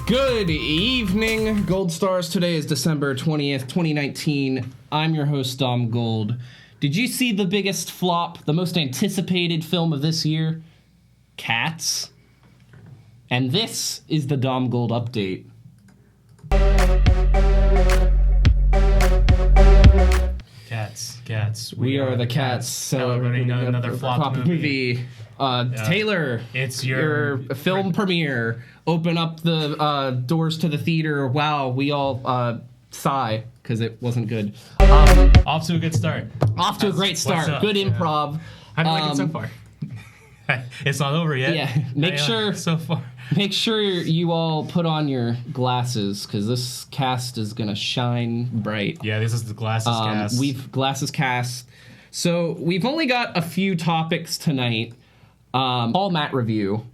Good evening, Gold Stars. Today is December 20th, 2019. I'm your host, Dom Gold. Did you see the biggest flop, the most anticipated film of this year? Cats. And this is the Dom Gold update. Cats. We are the Cats. Celebrating another flop movie. Taylor, it's your film premiere. Open up the doors to the theater. Wow, we all sigh because it wasn't good. Off to a good start. Off to a great start. Good improv. How do you like it so far? It's not over yet. Yeah, make sure you all put on your glasses because this cast is gonna shine bright. Yeah, this is the glasses cast. We've glasses cast. So we've only got a few topics tonight. All Matt review,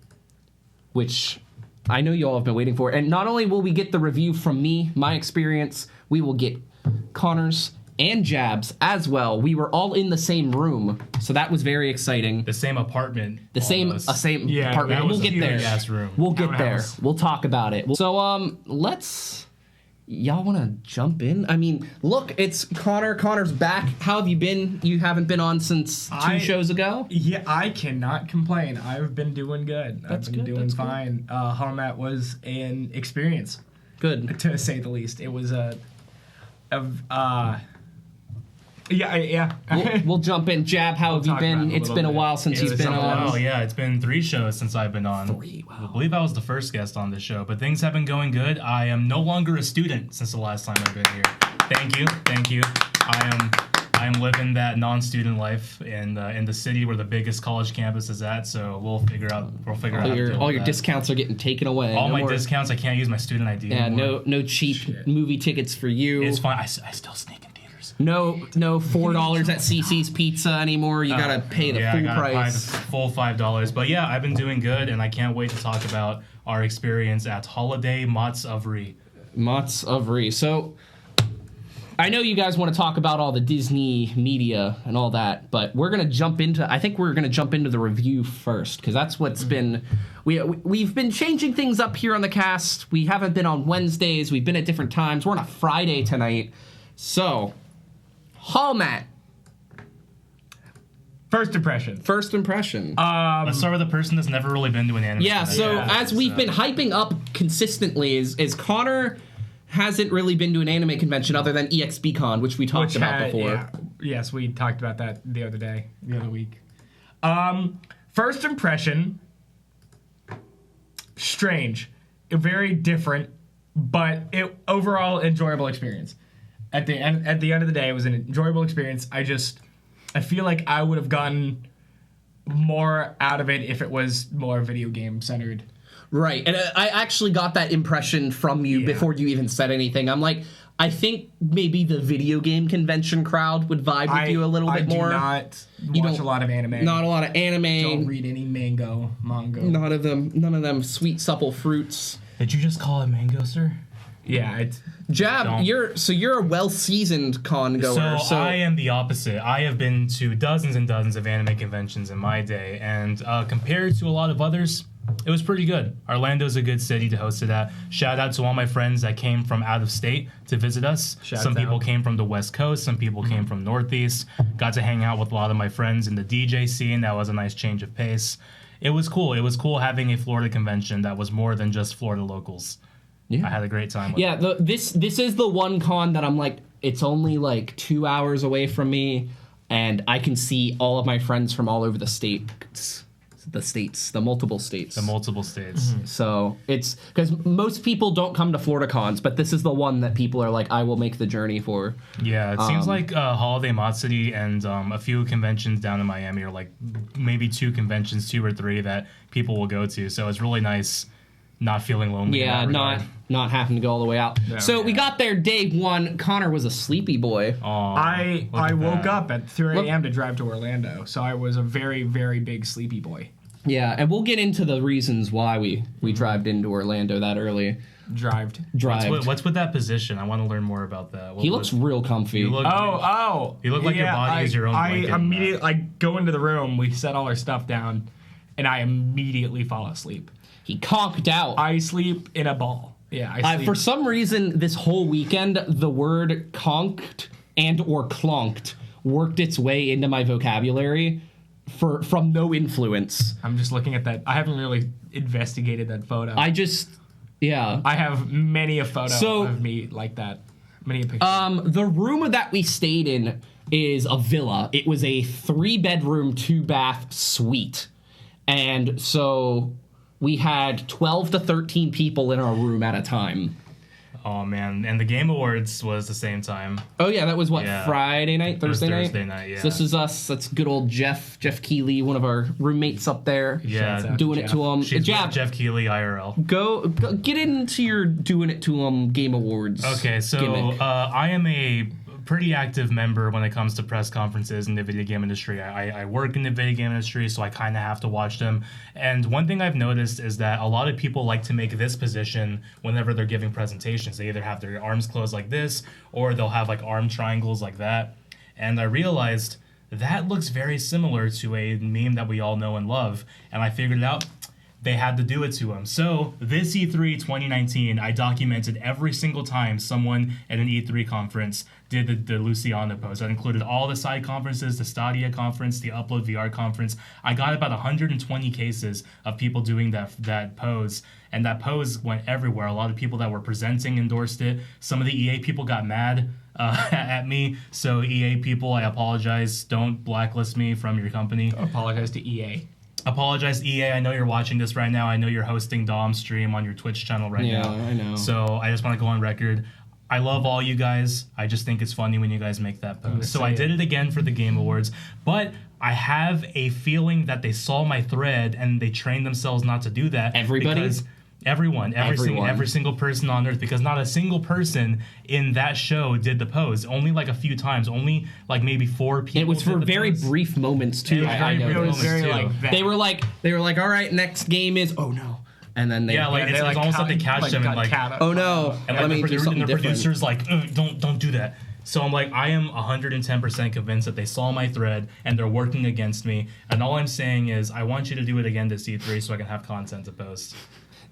which I know you all have been waiting for. And not only will we get the review from me, my experience, we will get Connor's and Jab's as well. We were all in the same room, so that was very exciting. The same apartment. Same apartment. We'll get there. Room. We'll get there. We'll talk about it. So let's. Y'all want to jump in? I mean, look, it's Connor. Connor's back. How have you been? You haven't been on since two shows ago? Yeah, I cannot complain. I've been doing good. I've been doing fine. Harmat was an experience. Good. To say the least. It was Yeah. We'll jump in. Jab, how have you been? It's been a while since you've been on. Oh, yeah, it's been 3 shows since I've been on. 3, wow. I believe I was the first guest on this show, but things have been going good. I am no longer a student since the last time I've been here. Thank you. I am living that non-student life in the city where the biggest college campus is at. So we'll figure out how to deal with all your that. discounts are getting taken away. All my discounts, I can't use my student ID anymore. No cheap movie tickets for you. It's fine. I still sneak in theaters. No $4 at CC's Pizza anymore. You gotta pay the full price. Pay the full $5. But yeah, I've been doing good, and I can't wait to talk about our experience at Holiday Mott's Ovary. Mott's Ovary. So I know you guys want to talk about all the Disney media and all that, but we're gonna jump into the review first because that's what's been. We've been changing things up here on the cast. We haven't been on Wednesdays. We've been at different times. We're on a Friday tonight. So, Matt. First impression. Let's start with the person that's never really been to an anime. Yeah. So as we've been hyping up consistently, is Connor hasn't really been to an anime convention other than EXPCon, which we talked about before. Yeah. Yes, we talked about that the other week. First impression, strange, very different, but overall enjoyable experience. At the end of the day, it was an enjoyable experience. I feel like I would have gotten more out of it if it was more video game centered. Right, and I actually got that impression from you before you even said anything. I'm like, I think maybe the video game convention crowd would vibe with you a little bit more. I do not watch a lot of anime. Not a lot of anime. Don't read any manga. None of them sweet, supple fruits. Did you just call it mango, sir? Yeah, it's... Jab, you're a well-seasoned con goer. So I am the opposite. I have been to dozens and dozens of anime conventions in my day, and compared to a lot of others, it was pretty good. Orlando's a good city to host it at. Shout out to all my friends that came from out of state to visit us. Some people came from the West Coast. Some people came from Northeast. Got to hang out with a lot of my friends in the DJ scene. That was a nice change of pace. It was cool. It was cool having a Florida convention that was more than just Florida locals. Yeah. I had a great time with it. This is the one con that I'm like, it's only like 2 hours away from me, and I can see all of my friends from all over the multiple states. Mm-hmm. So it's because most people don't come to Florida cons, but this is the one that people are like, I will make the journey for. Yeah, it seems like Holiday Mott City and a few conventions down in Miami are like maybe 2 conventions, 2 or 3 that people will go to. So it's really nice not feeling lonely. Yeah, not having to go all the way out. No, we got there day 1. Connor was a sleepy boy. I woke up at 3 a.m. to drive to Orlando, so I was a very, very big sleepy boy. Yeah, and we'll get into the reasons why we drived into Orlando that early. Drived. What's with that position? I want to learn more about that. He looks real comfy. You look like your body is your own blanket. I immediately go into the room. We set all our stuff down, and I immediately fall asleep. He conked out. I sleep in a ball. Yeah, I sleep. For some reason, this whole weekend, the word conked and or clonked worked its way into my vocabulary from no influence. I'm just looking at that. I haven't really investigated that photo. I have many a photo So- of me like that. Many a picture. the room that we stayed in is a villa. It was a 3-bedroom, 2-bath suite. And so we had 12 to 13 people in our room at a time. Oh man, and the Game Awards was the same time. Oh yeah, that was what, Yeah. Friday night, Thursday night? Thursday night, yeah. So this is us. That's good old Jeff Keeley, one of our roommates up there. Yeah, Shouts out Doing to it to him. She's Jab, with Jeff Keighley IRL. go get into your doing it to him Game Awards. Okay, so gimmick. I am a pretty active member when it comes to press conferences in the video game industry. I work in the video game industry, so I kind of have to watch them. And one thing I've noticed is that a lot of people like to make this position whenever they're giving presentations. They either have their arms closed like this, or they'll have like arm triangles like that. And I realized that looks very similar to a meme that we all know and love. And I figured out they had to do it to him. So this E3 2019, I documented every single time someone at an E3 conference did the Luciano pose. That included all the side conferences, the Stadia conference, the Upload VR conference. I got about 120 cases of people doing that pose, and that pose went everywhere. A lot of people that were presenting endorsed it. Some of the EA people got mad at me. So EA people, I apologize. Don't blacklist me from your company. Apologize to EA. Apologize, EA. I know you're watching this right now. I know you're hosting Dom's stream on your Twitch channel right Yeah, now. I know. So I just want to go on record. I love all you guys. I just think it's funny when you guys make that post. So I did it again for the Game Awards, but I have a feeling that they saw my thread and they trained themselves not to do that. Everybody? Because everyone. Every single person on Earth, because not a single person in that show did the pose. Only like a few times. Only like maybe 4 people. It was for did the very pose. brief moments too. It was I very know. brief It was moments, very too. like that. They were like, all right, next game is oh no, and then they Yeah, like they, it's almost like they catch them and like oh no, and let like me do something the different. producer's like, don't do that. So I'm like, I am 110% convinced that they saw my thread and they're working against me. And all I'm saying is, I want you to do it again this E3 so I can have content to post.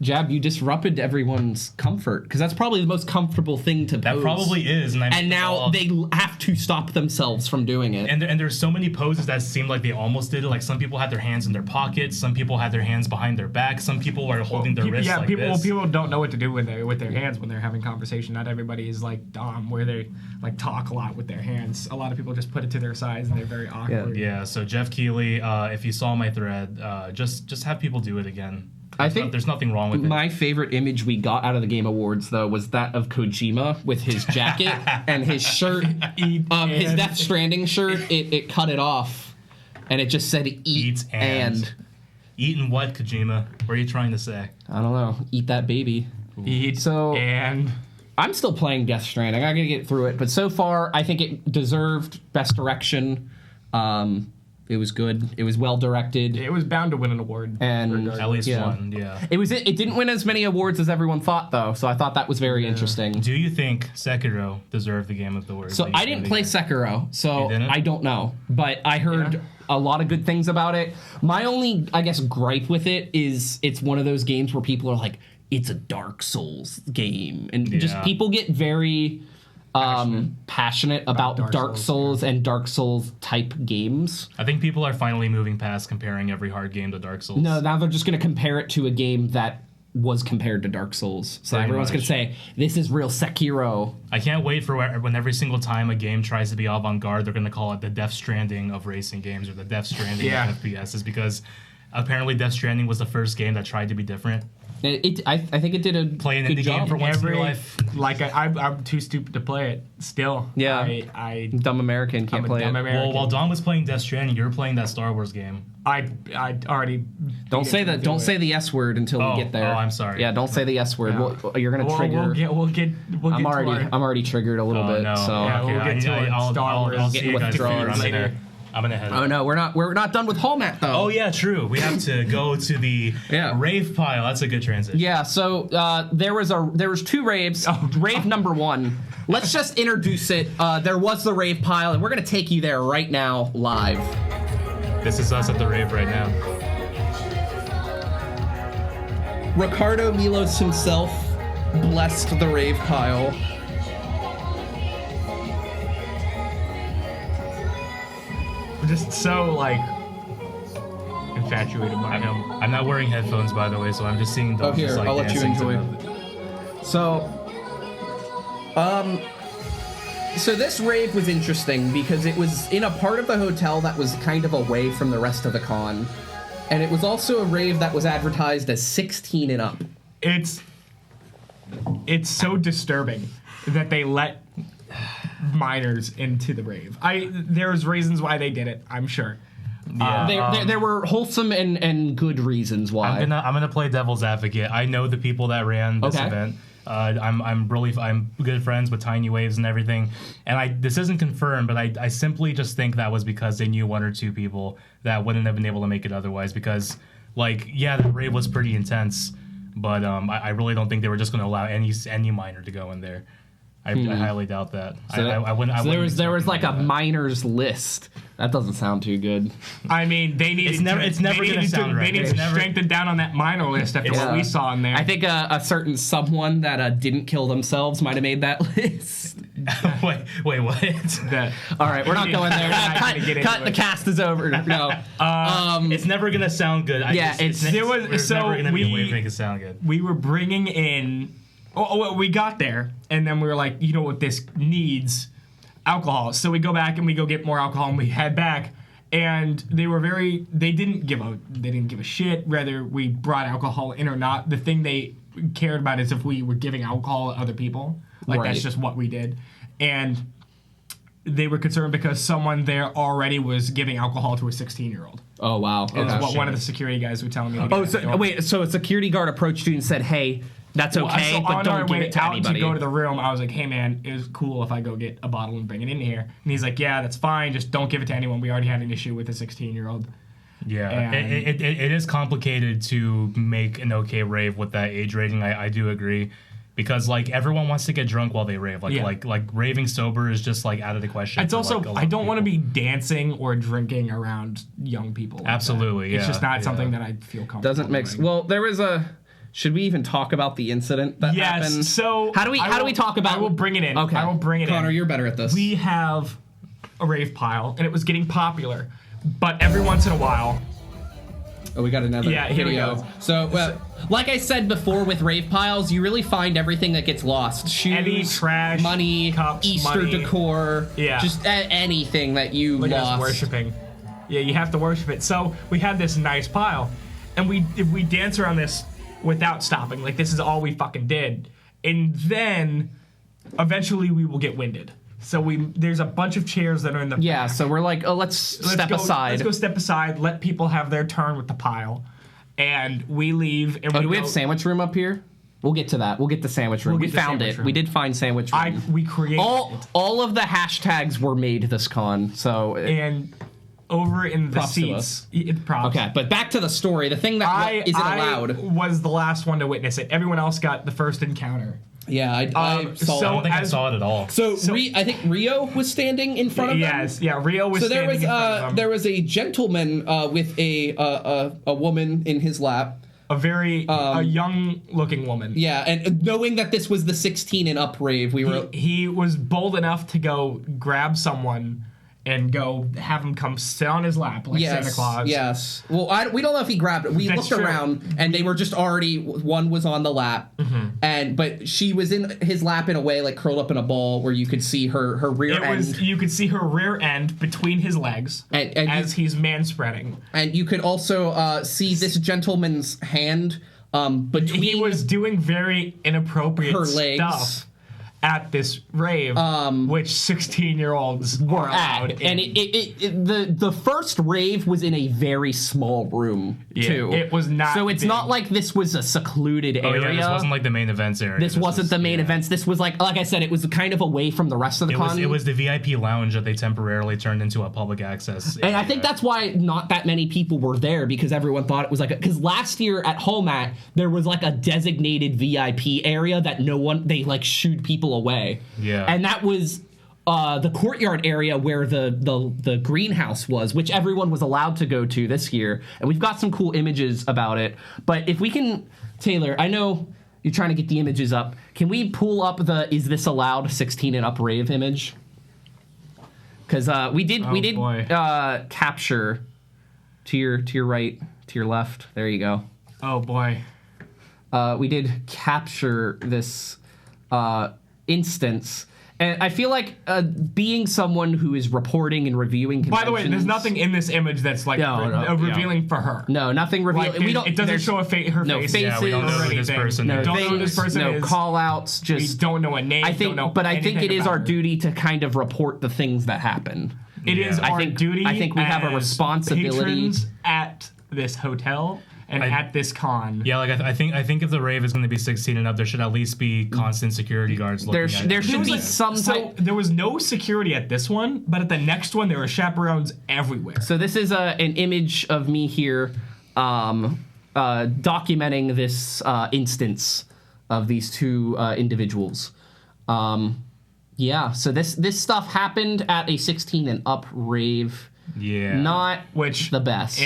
Jab, you disrupted everyone's comfort because that's probably the most comfortable thing to That pose. probably is. And now they have to stop themselves from doing it. And there's so many poses that seemed like they almost did it. Like some people had their hands in their pockets, some people had their hands behind their back, some people were holding their wrists like this. People don't know what to do with their hands when they're having conversation. Not everybody is like Dom, where they like talk a lot with their hands. A lot of people just put it to their sides and they're very awkward. Yeah. So Jeff Keighley, if you saw my thread, just have people do it again. I think there's nothing wrong with it. my favorite image we got out of the Game Awards, though, was that of Kojima with his jacket and his shirt, his Death Stranding shirt. It cut it off, and it just said "eat and." Eating what, Kojima? What are you trying to say? I don't know. Eat that baby. So and I'm still playing Death Stranding. I gotta get through it, but so far I think it deserved best direction. It was good. It was well directed. it was bound to win an award. And regardless. At least Yeah. one, yeah. It didn't win as many awards as everyone thought, though. So I thought that was very interesting. Do you think Sekiro deserved the Game of the Award? So I didn't play Sekiro, so You didn't? I don't know. But I heard a lot of good things about it. My only, I guess, gripe with it is it's one of those games where people are like, it's a Dark Souls game. And just Yeah. people get very passionate about Dark Dark Souls, Souls and Dark Souls type games. I think people are finally moving past comparing every hard game to Dark Souls. No, now they're just going to compare it to a game that was compared to Dark Souls. So Pretty everyone's going to much. say, this is real Sekiro. I can't wait for when every single time a game tries to be avant-garde, they're going to call it the Death Stranding of racing games or the Death Stranding Yeah. of FPSs, because apparently Death Stranding was the first game that tried to be different. I think it did a Play an good indie job. game for once in your life. Like I'm too stupid to play it. Still, Yeah. I Dumb American can't I'm a play dumb it. American. Well, while Don was playing Death Stranding, you were playing that Star Wars game. I already Don't say that. Don't say the S word until Oh, we get there. oh, I'm sorry. Yeah, don't say the S word. Yeah. You're gonna trigger. We'll get I'm to I'm already triggered a little Oh, bit. no. So. Yeah, we'll get to it. Star Wars. I'll see Getting you guys withdrawals later. later. I'm gonna head Oh out. no, we're not done with Hallmat though. Oh yeah, true. We have to go to the Yeah. rave pile. That's a good transition. Yeah, so there was 2 raves. Rave number 1. Let's just introduce it. There was the rave pile, and we're gonna take you there right now, live. This is us at the rave right now. Ricardo Milos himself blessed the rave pile. I'm just so like infatuated by him. I'm not wearing headphones, by the way, so I'm just seeing dogs here, just, like, I'll let you dancing to enjoy. the- So this rave was interesting because it was in a part of the hotel that was kind of away from the rest of the con. And it was also a rave that was advertised as 16 and up. It's so disturbing that they let minors into the rave. There's reasons why they did it, I'm sure. Yeah, There were wholesome and good reasons why. I'm gonna play devil's advocate. I know the people that ran this event. I'm good friends with Tiny Waves and everything. And this isn't confirmed, but I simply just think that was because they knew one or two people that wouldn't have been able to make it otherwise. Because, like, yeah, the rave was pretty intense, but I really don't think they were just going to allow any minor to go in there. I highly doubt that. So I wouldn't. there was like a minors list. That doesn't sound too good. I mean, they needed it's never gonna sound right. They need It's to never- strengthen down on that minor list after Yeah. what we saw in there. I think a certain someone that didn't kill themselves might have made that list. wait, what? that. All right, we're not going there. We're not gonna get Cut. into The it. cast is over. No. It's never gonna sound good. It's never gonna be a way we- to make it sound good. We were bringing in. We got there, and then we were like, you know what this needs? Alcohol. So we go back and we go get more alcohol, and we head back. And they didn't give a shit whether we brought alcohol in or not. The thing they cared about is if we were giving alcohol to other people. Like, Right. that's just what we did. And they were concerned because someone there already was giving alcohol to a 16-year-old. Oh wow. Is Okay. what one of the security guys were telling me. Oh, so a security guard approached you and said, "Hey, that's okay, So but on our don't give way it to out anybody." to go to the room, I was like, "Hey man, it was cool if I go get a bottle and bring it in here." And he's like, "Yeah, that's fine. Just don't give it to anyone. We already had an issue with a 16-year-old." Yeah, And- it is complicated to make an okay rave with that age rating. I do agree, because like everyone wants to get drunk while they rave. Like Yeah. like raving sober is just like out of the question. It's for, also like, a lot I of don't want to people. be dancing or drinking around young people. Like Absolutely, that. It's yeah, just not yeah. something that I feel comfortable. Doesn't mix. doing. Well, there was a. Should we even talk about the incident that happened? Yes. So How do we talk about? I will bring it in. Okay. I will bring it Connor, in. you're better at this. We have a rave pile, and it was getting popular, but every once in a while. Oh, we got another Yeah, here we video. go. So, like I said before, with rave piles, you really find everything that gets lost: shoes, Any trash, money, cups, Easter money. decor, Yeah. just anything that you Look at us lost. worshiping. Yeah, you have to worship it. So we had this nice pile, and we dance around this without stopping. Like, this is all we fucking did, and then eventually we will get winded. So there's a bunch of chairs that are in the Yeah, back. so we're like, oh, let's step go, aside. Let's go step aside. Let people have their turn with the pile, and we leave. And Oh, do we have sandwich room up here? We'll get to that. We'll get to sandwich room. We'll We get to found sandwich it. room. We did find sandwich room. We created it. all of the hashtags were made this con. So And over in the Props to seats, props. okay, but back to the story. The thing that isn't allowed. I was the last one to witness it. Everyone else got the first encounter. Yeah, I saw. I so don't think I as- saw it at all. So I think Rio was standing in front of them. Yes, yeah. Rio was So there standing was in front of them. there was a gentleman with a woman in his lap. A very a young-looking woman. Yeah, and knowing that this was the 16 and up rave, we were. He was bold enough to go grab someone and go have him come sit on his lap like Yes, Santa Claus. yes. Well, we don't know if he grabbed it. We That's looked true. around, and they were just already. One was on the lap, but she was in his lap in a way like curled up in a ball where you could see her rear It end, was. You could see her rear end between his legs And as he's man spreading. and you could also see this gentleman's hand between. He was doing very inappropriate Her legs. stuff at this rave, which 16-year-olds were are allowed at, in. and the first rave was in a very small room too. it was not So it's big. not like this was a secluded Oh area. yeah, this wasn't like the main events area. This wasn't the main events. This was like I said, it was kind of away from the rest of the con. It was the VIP lounge that they temporarily turned into a public access. And I think that's why not that many people were there, because everyone thought it was like because last year at Homat there was like a designated VIP area that they like shooed people away. Yeah. And that was the courtyard area where the greenhouse was, which everyone was allowed to go to this year. And we've got some cool images about it. But if we can, Taylor, I know you're trying to get the images up. Can we pull up the "Is this allowed?" 16 and up rave image? Because we did boy. capture to your right, to your left. There you go. Oh boy. We did capture this instance. And I feel like being someone who is reporting and reviewing conventions... By the way, there's nothing in this image that's like revealing for her. No, nothing revealing. Like, we don't. It doesn't show her face. Yeah, we don't know who this person is. Don't know who this person no is. call outs. We Just don't know a name. I think, don't know but I think it anything is about our her. duty to kind of report the things that happen. It is I our think- duty. I think we have a as responsibility- patrons at this hotel and at this con. Yeah, like I think if the rave is going to be 16 and up, there should at least be constant security guards looking at it. There should be some So type. there was no security at this one, but at the next one there were chaperones everywhere. So this is an image of me here, documenting this instance of these two individuals. Yeah, so this stuff happened at a 16 and up rave. Yeah. Not Which the best.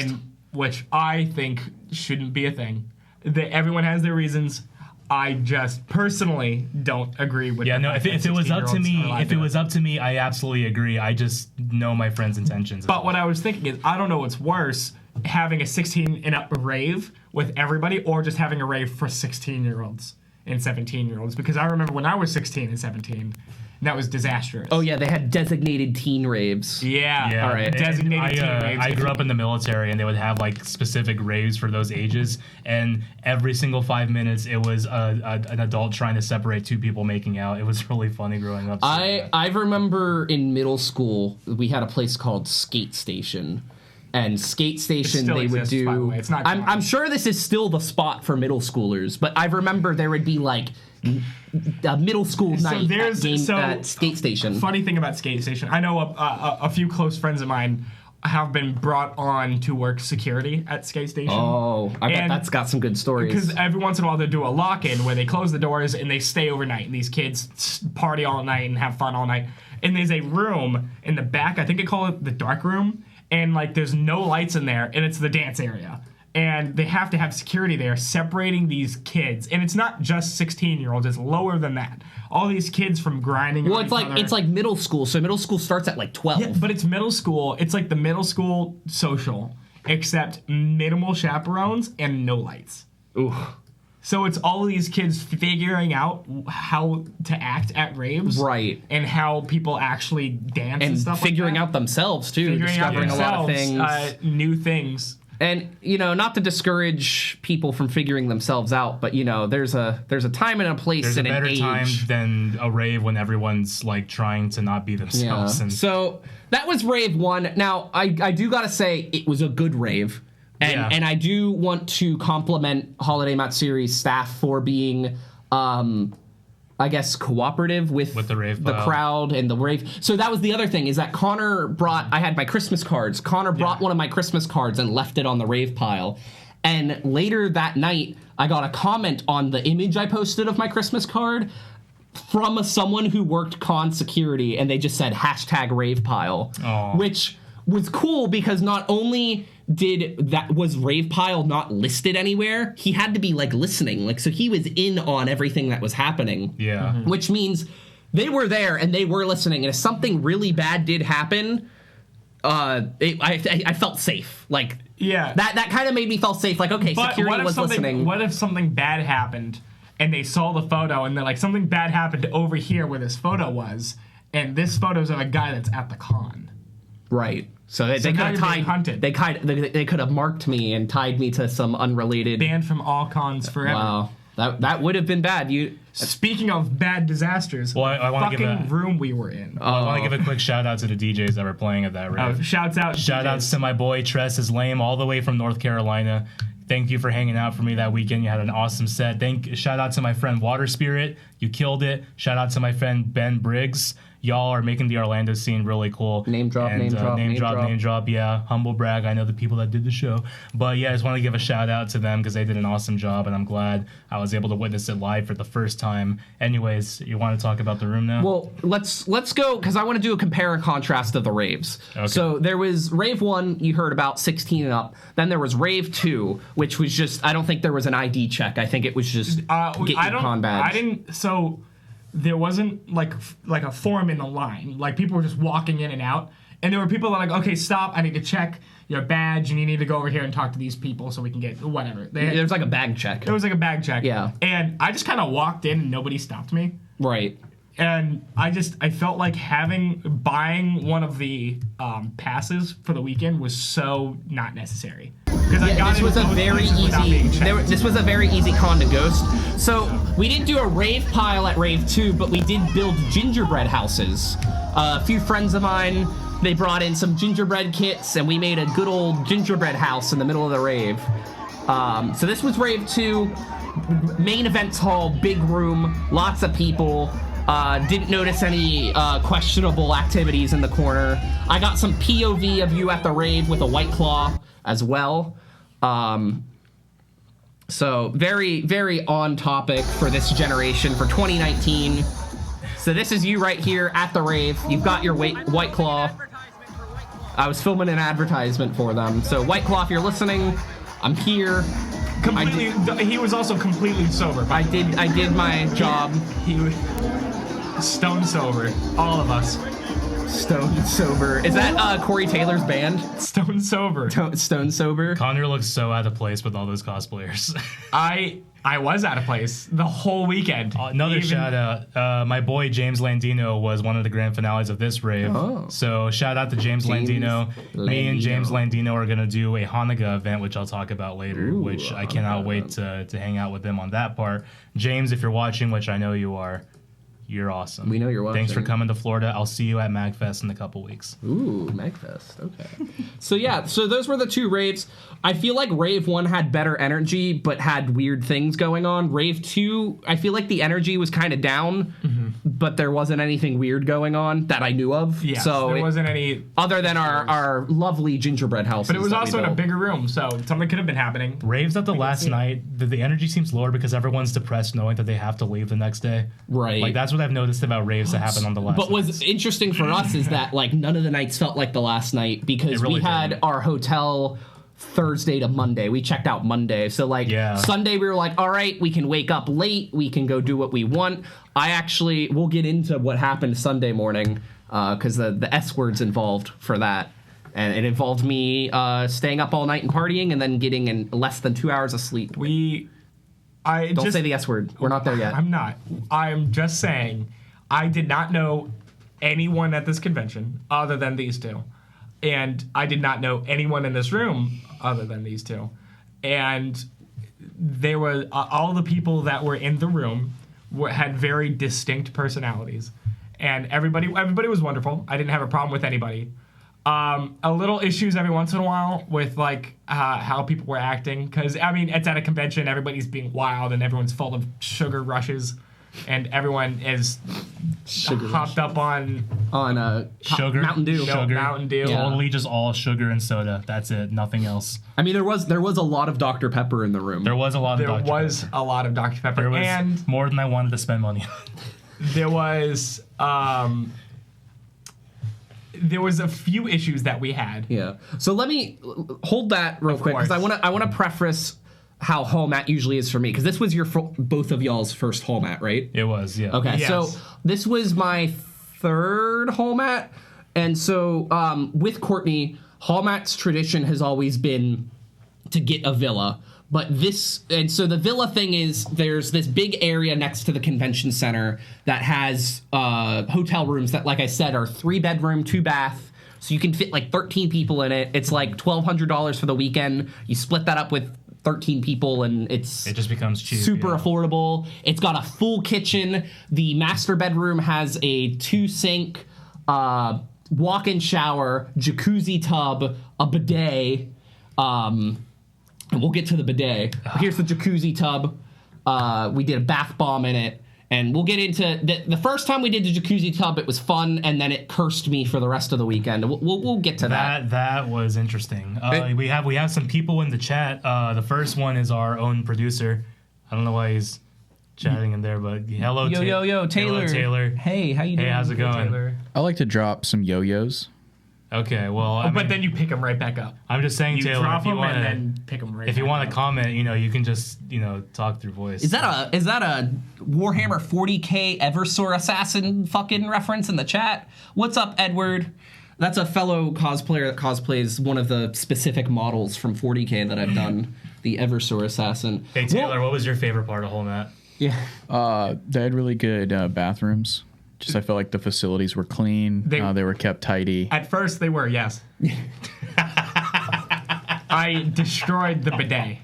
Which I think shouldn't be a thing. Everyone has their reasons. I just personally don't agree with. Yeah, the no. fact If that it was up to 16-year-olds me, are allowed if to it do was up to me, I absolutely agree. I just know my friend's intentions. But what I was thinking is, I don't know what's worse, having a 16 and up rave with everybody, or just having a rave for 16-year-olds and 17-year-olds. Because I remember when I was 16 and 17, that was disastrous. Oh yeah, they had designated teen raves. Yeah. Yeah, All right. Designated teen raves. I grew up in the military, and they would have like specific raves for those ages. And every single 5 minutes, it was an adult trying to separate two people making out. It was really funny growing up. I remember in middle school we had a place called Skate Station. And Skate Station, still they would exists, by the do. way. It's not I'm gone. sure this is still the spot for middle schoolers, but I remember there would be like a middle school night at Skate Station. Funny thing about Skate Station, I know a few close friends of mine have been brought on to work security at Skate Station. Oh, I bet And- that's got some good stories. Because every once in a while they do a lock-in where they close the doors and they stay overnight, and these kids party all night and have fun all night. And there's a room in the back, I think they call it the dark room, and like there's no lights in there, and it's the dance area. And they have to have security there separating these kids. And it's not just 16-year-olds, it's lower than that. All these kids from grinding Well, on each other. it's like middle school, so middle school starts at like 12. Yeah, but it's middle school. It's like the middle school social, except minimal chaperones and no lights. Ooh. So it's all of these kids figuring out how to act at raves, Right. And how people actually dance and, And stuff. figuring like that. out themselves too, figuring out discovering a lot of themselves, things. new things. And not to discourage people from figuring themselves out, but there's a time and a place There's a and an better age. time than a rave when everyone's like trying to not be Yeah. themselves. And So that was rave 1. Now I do gotta say it was a good rave, and I do want to compliment Holiday Matsuri's staff for being, I guess, cooperative with the rave the pile. crowd and the rave. So that was the other thing, is that Connor brought. I had my Christmas cards. Connor brought one of my Christmas cards and left it on the rave pile. And later that night, I got a comment on the image I posted of my Christmas card from someone who worked con security, and they just said #rave pile, Aw. which was cool because not only was rave pile not listed anywhere, he had to be like listening, like, so he was in on everything that was happening. yeah. Which means they were there and they were listening, and if something really bad did happen, I felt safe. Like, Yeah. that kind of made me feel safe. Like, okay, But security was listening. What if something bad happened and they saw the photo and they're like, something bad happened over here where this photo was, and this photo's of a guy that's at the con. Right. So they could now have you're being tied. hunted. They could have marked me and tied me to some unrelated. Banned from all cons forever. Wow, that would have been bad. Speaking of bad disasters, Well, I wanna give fucking a- room we were in. I want to give a quick shout out to the DJs that were playing at that rave. Shouts out. Shout outs DJs. to my boy Tress is Lame, all the way from North Carolina. Thank you for hanging out for me that weekend. You had an awesome set. Shout out to my friend Water Spirit. You killed it. Shout out to my friend Ben Briggs. y'all are making the Orlando scene really cool. Name drop, And, name drop, name name drop, drop. name drop. Yeah, humble brag. I know the people that did the show, but yeah, I just want to give a shout out to them because they did an awesome job, and I'm glad I was able to witness it live for the first time. Anyways, you want to talk about the room now? Well, let's go because I want to do a compare and contrast of the raves. Okay. So there was rave 1 you heard about, 16 and up. Then there was rave 2, which was just, I don't think there was an ID check. I think it was just get your con badge. I didn't. So there wasn't like a form in the line. Like people were just walking in and out, and there were people that were like, okay, stop. I need to check your badge, and you need to go over here and talk to these people so we can get whatever. There's like a bag check. It was like a bag check. Yeah. And I just kind of walked in and nobody stopped me. Right. And I felt like buying one of the passes for the weekend was so not necessary. Because I got This was a very this was a very easy con to ghost. So we didn't do a rave pile at rave 2, but we did build gingerbread houses. A few friends of mine, they brought in some gingerbread kits, and we made a good old gingerbread house in the middle of the rave. So this was rave 2, main events hall, big room, lots of people. Didn't notice any questionable activities in the corner. I got some POV of you at the rave with a White Claw as well. So very, very on topic for this generation for 2019. So this is you right here at the rave. You've got your White Claw. I was filming an advertisement for them. So White Claw, if you're listening, I'm here. He was also completely sober. I did my job. He was stone sober. All of us. Stone Sober. Is that Corey Taylor's band? Stone sober. Stone Sober. Connor looks so out of place with all those cosplayers. I was out of place the whole weekend. Another shout out. My boy James Landino was one of the grand finales of this rave. Oh. So shout out to James Landino. Me and James Landino are gonna do a Hanukkah event, which I'll talk about later. Ooh, which I cannot wait to hang out with him on that part. James, if you're watching, which I know you are, you're awesome. We know you're watching. Thanks for coming to Florida. I'll see you at MagFest in a couple weeks. Ooh, MagFest. Okay. So those were the 2 raves. I feel like Rave 1 had better energy, but had weird things going on. Rave 2, I feel like the energy was kind of down, but there wasn't anything weird going on that I knew of. Yeah, so there wasn't any. Other than our lovely gingerbread houses. But it was that we also in a built. bigger room, so something could have been happening. Raves at the last night, the energy seems lower because everyone's depressed knowing that they have to leave the next day. Right. Like that's what I've noticed about raves that happen on the last But what's interesting for us is that like none of the nights felt like the last night because It really we had didn't. our hotel Thursday to Monday. We checked out Monday. So like Sunday we were like, all right, we can wake up late. We can go do what we want. We'll get into what happened Sunday morning because the S word's involved for that. And it involved me staying up all night and partying and then getting in less than 2 hours of sleep. Don't say the S word. We're not there yet. I'm not. I'm just saying I did not know anyone at this convention other than these 2. And I did not know anyone in this room other than these 2. And there were all the people that were in the room had very distinct personalities. And everybody was wonderful. I didn't have a problem with anybody. A little issues every once in a while with like how people were acting, because I mean it's at a convention, everybody's being wild and everyone's full of sugar rushes, and everyone is hopped up on sugar, Mountain Dew. sugar, Mountain Dew. Totally just all sugar and soda. That's it. Nothing else. I mean, there was a lot of Dr. Pepper in the room. There was a lot of There Dr. was Pepper. a lot of Dr. Pepper, There was and more than I wanted to spend money on. there was a few issues that we had. Yeah. So let me hold that real quick because course. I want to preface how hall mat usually is for me, because this was both of y'all's first hall mat, right? It was, yeah. Okay. Yes. So this was my 3rd hall mat, and so with Courtney, hall mat's tradition has always been to get a villa. But so the villa thing is there's this big area next to the convention center that has hotel rooms that, like I said, are 3-bedroom, 2-bath. So you can fit like 13 people in it. It's like $1,200 for the weekend. You split that up with 13 people and it just becomes cheap. super yeah. affordable. It's got a full kitchen. The master bedroom has a 2-sink, walk-in shower, jacuzzi tub, a bidet. And we'll get to the bidet. Here's the jacuzzi tub. We did a bath bomb in it. And we'll get into the first time we did the jacuzzi tub. It was fun, and then it cursed me for the rest of the weekend. We'll get to that. That was interesting. We have some people in the chat. The first one is our own producer. I don't know why he's chatting in there, but hello, Taylor. Hello, Taylor. Hey, how you doing? Hey, how's it going? Taylor. I like to drop some yo-yos. Okay, well, But then you pick them right back up. I'm just saying, You Taylor, drop if you them want and to, then pick them right if you back want up. to comment, you can just, talk through voice. Is that a Warhammer 40K Eversor Assassin fucking reference in the chat? What's up, Edward? That's a fellow cosplayer that cosplays one of the specific models from 40K that I've done, the Eversor Assassin. Hey, Taylor, what was your favorite part of whole Matt? Yeah. They had really good bathrooms. Just I felt like the facilities were clean. They- They were kept tidy. At first, they were, yes. I destroyed the bidet.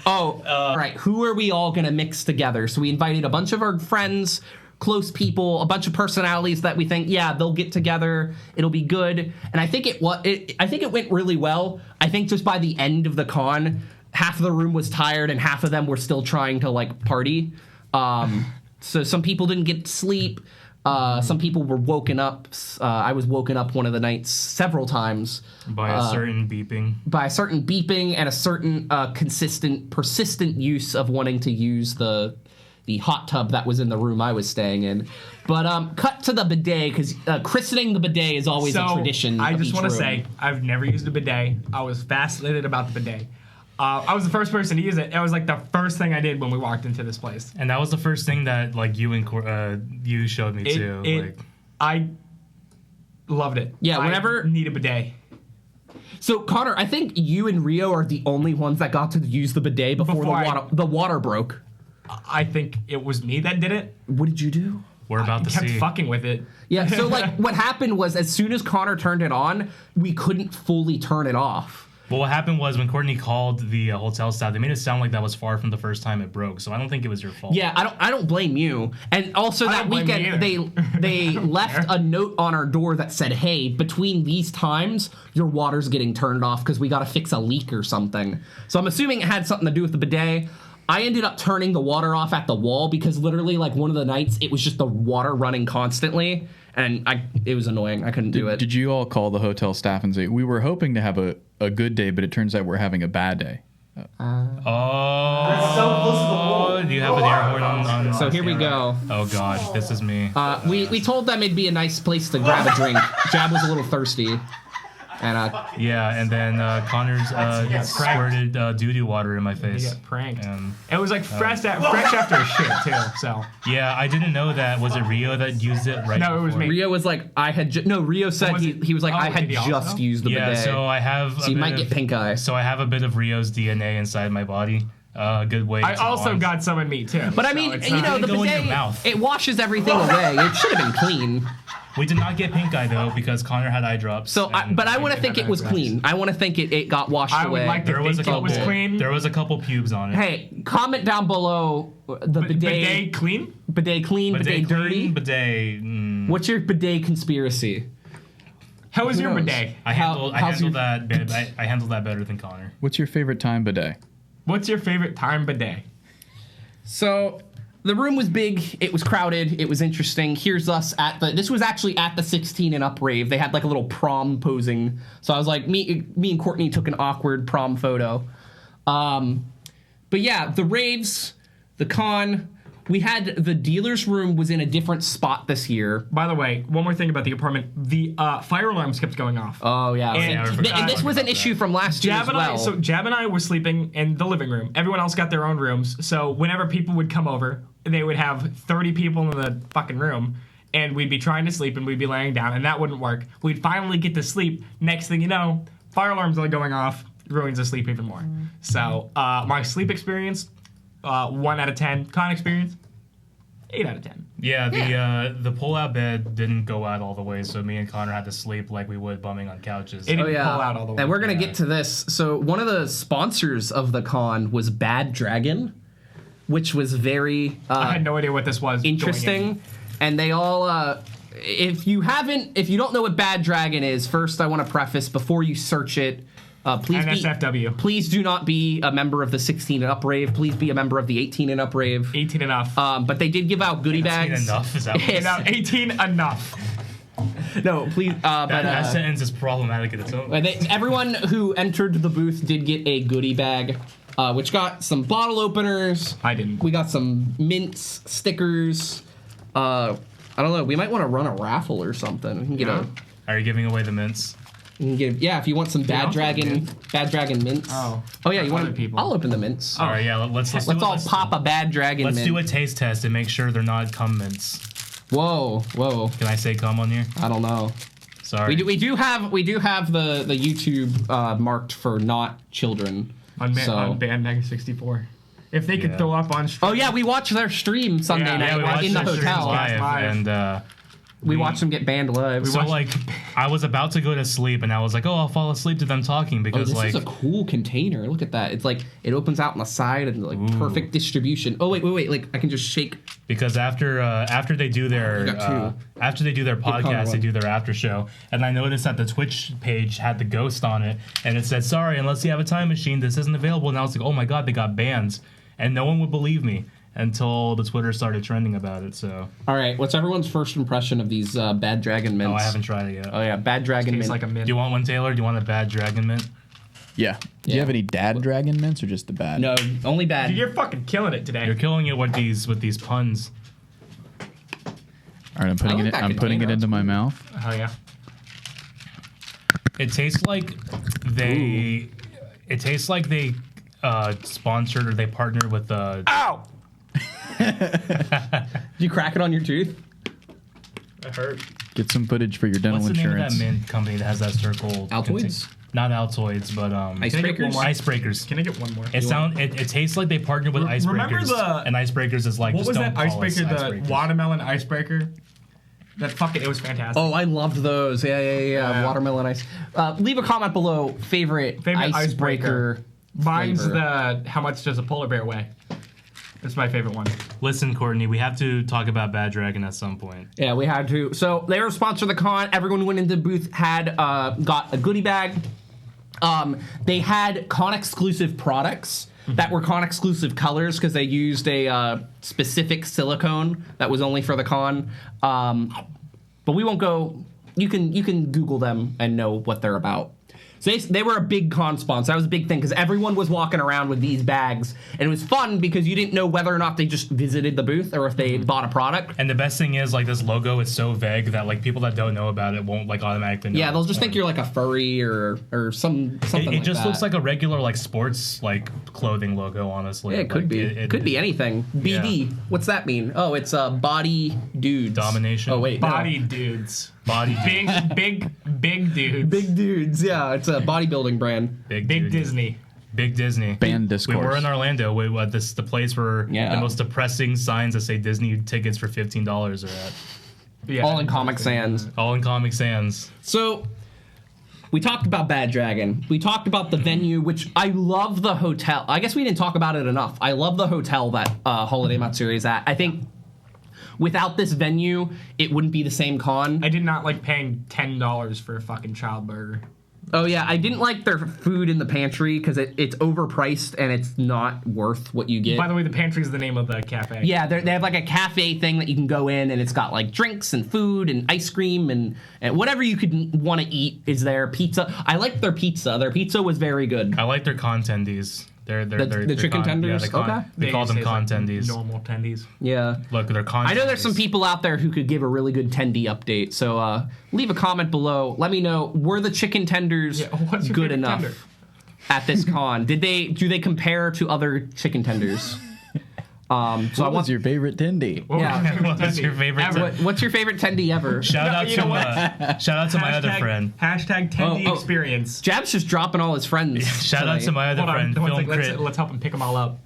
Oh, all right. Who are we all going to mix together? So we invited a bunch of our friends, close people, a bunch of personalities that we think, yeah, they'll get together. It'll be good. And I think I think it went really well. I think just by the end of the con, half of the room was tired and half of them were still trying to party. So some people didn't get sleep. Some people were woken up. I was woken up one of the nights several times By a certain beeping. and a certain persistent use of wanting to use the hot tub that was in the room I was staying in. But cut to the bidet, because christening the bidet is always a tradition. I of just each want to room. say, I've never used a bidet. I was fascinated about the bidet. I was the first person to use it. It was like the first thing I did when we walked into this place. And that was the first thing that you showed me too. I loved it. Yeah, I whenever- need a bidet. So Connor, I think you and Rio are the only ones that got to use the bidet before Before the water broke. I think it was me that did it. What did you do? We're about to Kept see. fucking with it. Yeah, so what happened was as soon as Connor turned it on, we couldn't fully turn it off. Well, what happened was when Courtney called the hotel staff, they made it sound like that was far from the first time it broke. So I don't think it was your fault. Yeah, I don't blame you. And also I that don't blame weekend you they left a note on our door that said, "Hey, between these times, your water's getting turned off because we got to fix a leak or something." So I'm assuming it had something to do with the bidet. I ended up turning the water off at the wall because literally one of the nights it was just the water running constantly and it was annoying. I couldn't do it. Did you all call the hotel staff and say, we were hoping to have a good day, but it turns out we're having a bad day? Oh, do you have an air horn on? So here we go. Oh God, this is me. We told them it'd be a nice place to grab a drink. Jab was a little thirsty. And Yeah, and then Connor's squirted doo-doo water in my You face. got pranked. And It was like fresh after a shit too. So yeah, I didn't know that. Was it Rio that used it right No, it was before? me. Rio was like, Rio said Was it- he was like, oh, I had did he also? just used the Yeah, bidet. so I have. So you might get pink eye. So I have a bit of Rio's DNA inside my body. A good way. I to also bond. got some in me too. But I So mean, it's you know, not- the go in your bidet, mouth. it washes everything away. It should have been clean. We did not get pink eye though because Connor had eye drops. So, but I want to think it was clean. I want to think it got washed I would away. like to There was a think it was couple. clean. There was a couple pubes on it. Hey, comment down below the bidet bidet clean. bidet clean, bidet dirty. clean, bidet. What's your bidet conspiracy? How was Who your knows? bidet? I handled how's your- that. I handled that better than Connor. What's your favorite time bidet? What's your favorite time bidet? So the room was big, it was crowded, it was interesting. Here's us this was actually at the 16 and up rave. They had like a little prom posing. So I was like, me and Courtney took an awkward prom photo. But yeah, the raves, the con, we had the dealer's room was in a different spot this year. By the way, one more thing about the apartment: the fire alarms kept going off. Oh yeah. And- And this was an issue from last year as well. Jab and I were sleeping in the living room. Everyone else got their own rooms. So whenever people would come over, they would have 30 people in the fucking room, and we'd be trying to sleep, and we'd be laying down, and that wouldn't work. We'd finally get to sleep. Next thing you know, fire alarms are going off, ruins the sleep even more. So my sleep experience, 1 out of 10. Con experience, 8 out of 10. Yeah, the pull-out bed didn't go out all the way, so me and Connor had to sleep like we would bumming on couches. It didn't pull out all the way. And we're gonna get to this. So one of the sponsors of the con was Bad Dragon, which was very I had no idea what this was. going in. interesting. And they all if you don't know what Bad Dragon is, first I want to preface before you search it, NSFW. Please do not be a member of the 16 and up rave. Please be a member of the 18 and up rave. 18 enough. But they did give out goodie bags. Enough is that what Now, 18 enough. No, please. that sentence is problematic in its own. Everyone who entered the booth did get a goodie bag, which got some bottle openers. I didn't. We got some mints, stickers. I don't know. We might want to run a raffle or something. We can get Are you giving away the mints? if you want some Bad Dragon mints. Oh yeah, you want other people. I'll open the mints. All right, yeah. Let's Let's pop a Bad Dragon mint. Let's do a taste test and make sure they're not cum mints. Whoa. Can I say cum on here? I don't know. Sorry. We do have the YouTube marked for not children. On Band Mega 64. If they could Yeah. throw up on stream. Oh yeah, we watched their stream Sunday Yeah, night we watched in the their streams hotel. live, Live. and We watched them get banned live. so like I was about to go to sleep and I was like, oh, I'll fall asleep to them talking Oh, because this like is a cool container. Look at that. It's like it opens out on the side and like perfect distribution. Oh wait. Like I can just shake. because after they do their got two. after they do their color podcast, they one. do their after show, and I noticed that the Twitch page had the ghost on it, and it said, "Sorry, unless you have a time machine, this isn't available." And I was like, "Oh my god, they got banned," and no one would believe me until the Twitter started trending about it. So, All right. What's everyone's first impression of these Bad Dragon mints? oh, I haven't tried it yet. Oh yeah, Bad Dragon Tastes mint. like a mint. Do you want one, Taylor? Do you want a Bad Dragon mint? Yeah. Do you have any dad dragon mints or just the bad? No, only bad. Dude, you're fucking killing it today. You're killing it with these puns. All right, I'm putting like it. that I'm putting it container. into my mouth. Oh yeah. It tastes like they. It tastes like they sponsored or they partnered with Ow! Did you crack it on your tooth? That hurt. Get some footage for your dental what's the name of insurance. that mint company that has that circle? Altoids? Not Altoids, but Icebreakers? Icebreakers. Can I get one more? It tastes like they partnered with Icebreakers. Remember the- and Icebreakers is like What just was don't that call us icebreaker? The Icebreakers. watermelon icebreaker. That fucking it was fantastic. Oh, I loved those. Yeah. Yeah. Watermelon ice. Leave a comment below. Favorite Favorite icebreaker. Mine's flavor. the how much does a polar bear weigh? That's my favorite one. Listen, Courtney, we have to talk about Bad Dragon at some point. Yeah, we had to. So they were sponsored the con. Everyone who went into the booth had got a goodie bag. They had con exclusive products that were con exclusive colors because they used a specific silicone that was only for the con. But we won't go. You can Google them and know what they're about. So they were a big con sponsor. That was a big thing because everyone was walking around with these bags, and it was fun because you didn't know whether or not they just visited the booth or if they bought a product. And the best thing is, like, this logo is so vague that like people that don't know about it won't like automatically know. Yeah, they'll just think you're like a furry or something It like just that. looks like a regular like sports like clothing logo, honestly. Yeah, it could Like, be. It could be anything. BD. Yeah. What's that mean? Oh, it's body dudes. Domination. Oh wait, no. Body dudes. Body Big dudes. Big dudes. Yeah, it's a bodybuilding brand. big Big dude. Disney. Big Disney. Band We discourse. were in Orlando. The place where Yeah. the most depressing signs that say Disney tickets for $15 are at. Yeah. All in Comic Sans. All in Comic Sans. So we talked about Bad Dragon. We talked about the venue, which I love the hotel. I guess we didn't talk about it enough. I love the hotel that Holiday Matsuri is at. I think without this venue, it wouldn't be the same con. I did not like paying $10 for a fucking child burger. Oh yeah, I didn't like their food in the pantry because it's overpriced and it's not worth what you get. By the way, the pantry is the name of the cafe. Yeah, they have like a cafe thing that you can go in, and it's got like drinks and food and ice cream and whatever you could want to eat is there. Pizza. I liked their pizza. Their pizza was very good. I like their contendies. They're The chicken tenders? Okay. They call them just say it's like contendies. normal tendies. Yeah. Look, they're contendies. I know there's some people out there who could give a really good tendy update. So leave a comment below. Let me know, were the chicken tenders Yeah, what's your good favorite enough tender? at this con? Do they compare to other chicken tenders? So I What want was your favorite Tindy? What Yeah. was your favorite What's your tendy favorite ever? what's your favorite tendy ever? Shout No, out you to know what? shout out to my other friend. Hashtag tendy Oh, oh. experience. Jab's just dropping all his friends. Shout out tonight. to my other Hold on. friend, One Film sec, Crit. let's help him pick them all up.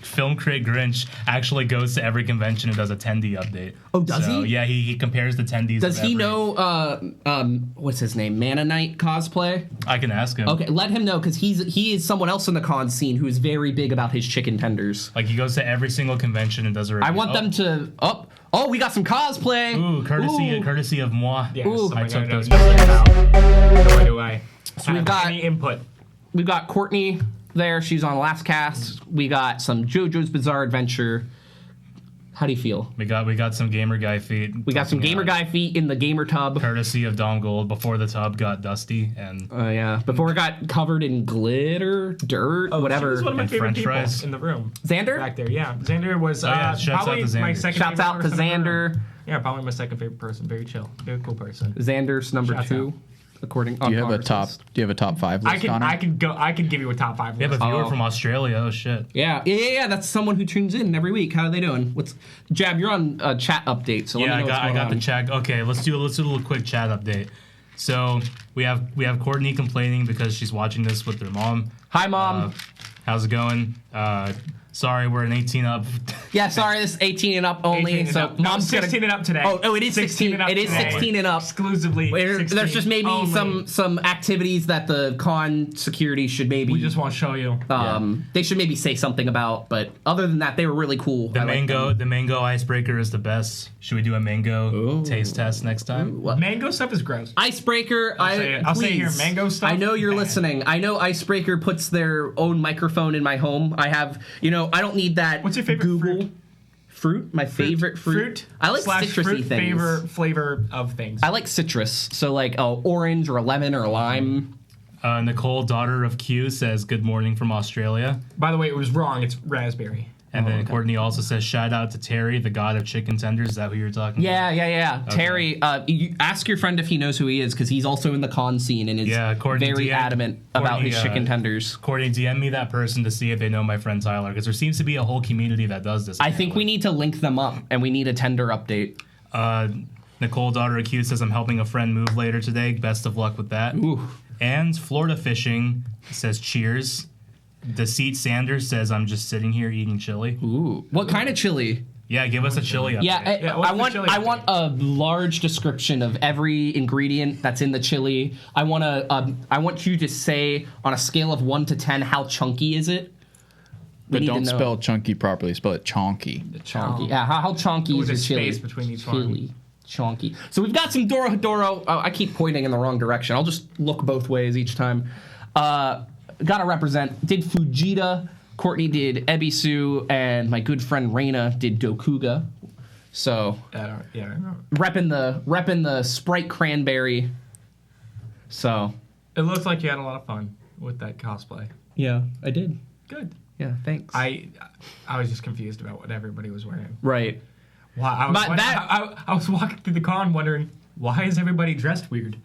Film Crit Grinch actually goes to every convention and does a tendy update. Oh, does So, he? Yeah, he compares the tendies. Does of he every- know what's his name? Mana Knight cosplay? I can ask him. Okay, let him know because he is someone else in the con scene who is very big about his chicken tenders. Like he goes to every single convention and does a review. I want them to we got some cosplay. Ooh, courtesy of moi. Yes. Ooh. Oh my I took God, those no, no, no. Boy, do I. So we've got- any input. we've got Courtney there. She's on Last Cast. We got some JoJo's Bizarre Adventure. How do you feel? We got some gamer guy feet. We got some gamer guy feet in the gamer tub. Courtesy of Dom Gold before the tub got dusty and Yeah, before it got covered in glitter, dirt, whatever. She was one of my And favorite French people fries. in the room. Xander? Back there, yeah. Xander was shouts out probably to my Xander. second Shouts favorite out to person in the room. Xander. Yeah, probably my second favorite person. Very chill. Very cool person. Xander's number Shouts 2, out. according. Do you have a top? Do you have a top 5 list, Connor? I could give you a top 5 we have list. a viewer from Australia. Oh shit. Yeah. That's someone who tunes in every week. How are they doing? Jab? You're on a chat update, so let Yeah, me know what's I going got on. the chat. Okay, let's do a little quick chat update. So we have Courtney complaining because she's watching this with her mom. Hi, Mom. How's it going? Sorry, we're an 18 up. Yeah, sorry, this is 18 and up only. 18 and So up. No, Mom's 16 and up today. Oh, it is 16. and up It is today. 16 and up. Exclusively. There's 16 just maybe only. some activities that the con security should maybe. We just want to show you. They should maybe say something about. But other than that, they were really cool. The I like them. the mango icebreaker is the best. Should we do a mango taste test next time? What? Mango stuff is gross. Icebreaker. I'll say it here, mango stuff, I know you're bad. listening. I know Icebreaker puts their own microphone in my home. I have, I don't need that. What's your favorite Google fruit? My favorite fruit. I like slash citrusy fruit things. flavor of things. I like citrus. So like orange or a lemon or a lime. Nicole, daughter of Q, says good morning from Australia. By the way, it was wrong. It's raspberry. And then Courtney also says shout out to Terry, the god of chicken tenders. Is that who you're talking about? Yeah. Terry, you ask your friend if he knows who he is because he's also in the con scene and is Courtney very DM adamant about his chicken tenders. Courtney, DM me that person to see if they know my friend Tyler, because there seems to be a whole community that does this. I think we need to link them up and we need a tender update. Nicole, daughter of Q, says I'm helping a friend move later today. Best of luck with that. Ooh. And Florida Fishing says cheers. Deceit Sanders says I'm just sitting here eating chili. Ooh. What kind of chili? Yeah, give us a chili update. Yeah, what's I the want chili I update? want a large description of every ingredient that's in the chili. I want you to say on a scale of 1 to 10 how chunky is it? But need to don't know. spell chunky properly. Spell it chonky. Chonky. Yeah, how chonky With is a your chili? space between each chili. one. Chonky. So we've got some Doro. Oh, I keep pointing in the wrong direction. I'll just look both ways each time. Gotta represent. Did Fujita. Courtney did Ebisu, and my good friend Reina did Dokuga. So I know. repping the Sprite cranberry. So It looks like you had a lot of fun with that cosplay. yeah, I did. Good. Yeah, thanks. I was just confused about what everybody was wearing. right. Wow, I was walking through the con wondering, why is everybody dressed weird?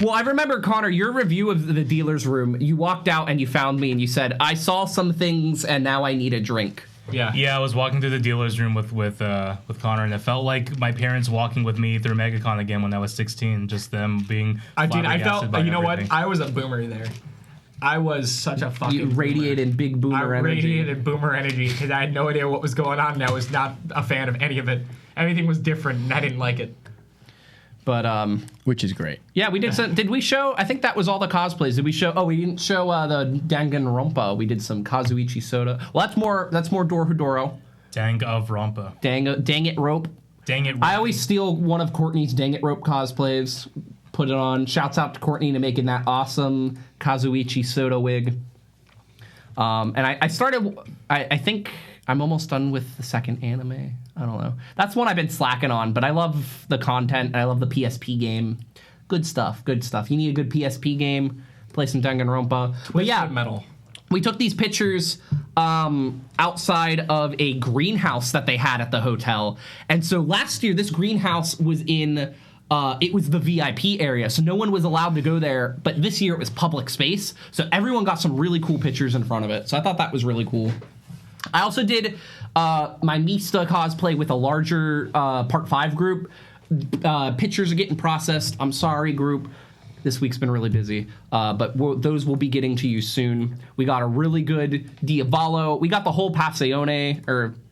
Well, I remember, Connor, your review of the dealer's room. You walked out and you found me and you said, I saw some things and now I need a drink. Yeah. Yeah, I was walking through the dealer's room with Connor, and it felt like my parents walking with me through MegaCon again when I was 16. Just them being. I flabbergasted felt, by you know everything. what? I was a boomer there. I was such a fucking You boomer. radiated big boomer I energy. radiated boomer energy because I had no idea what was going on and I was not a fan of any of it. Everything was different and I didn't like it. But Which is great. yeah, we did some. Did we show? I think that was all the cosplays. Did we show? Oh, we didn't show the Danganronpa. We did some Kazuichi Soda. Well, that's more Dorohedoro. Dang of Rompa. Dang it rope. Dang it. I always steal one of Courtney's Dang It Rope cosplays, put it on. Shouts out to Courtney to making that awesome Kazuichi Soda wig. And I started. I think I'm almost done with the second anime. I don't know. That's one I've been slacking on, but I love the content. And I love the PSP game. Good stuff. Good stuff. You need a good PSP game. Play some Danganronpa. But yeah, Twisted Metal. we took these pictures outside of a greenhouse that they had at the hotel. And so last year, this greenhouse was in, it was the VIP area. So no one was allowed to go there. But this year it was public space. So everyone got some really cool pictures in front of it. So I thought that was really cool. I also did my Mista cosplay with a larger Part 5 group. Pictures are getting processed. I'm sorry, group. This week's been really busy, but those will be getting to you soon. We got a really good Diavolo. We got the whole Passione,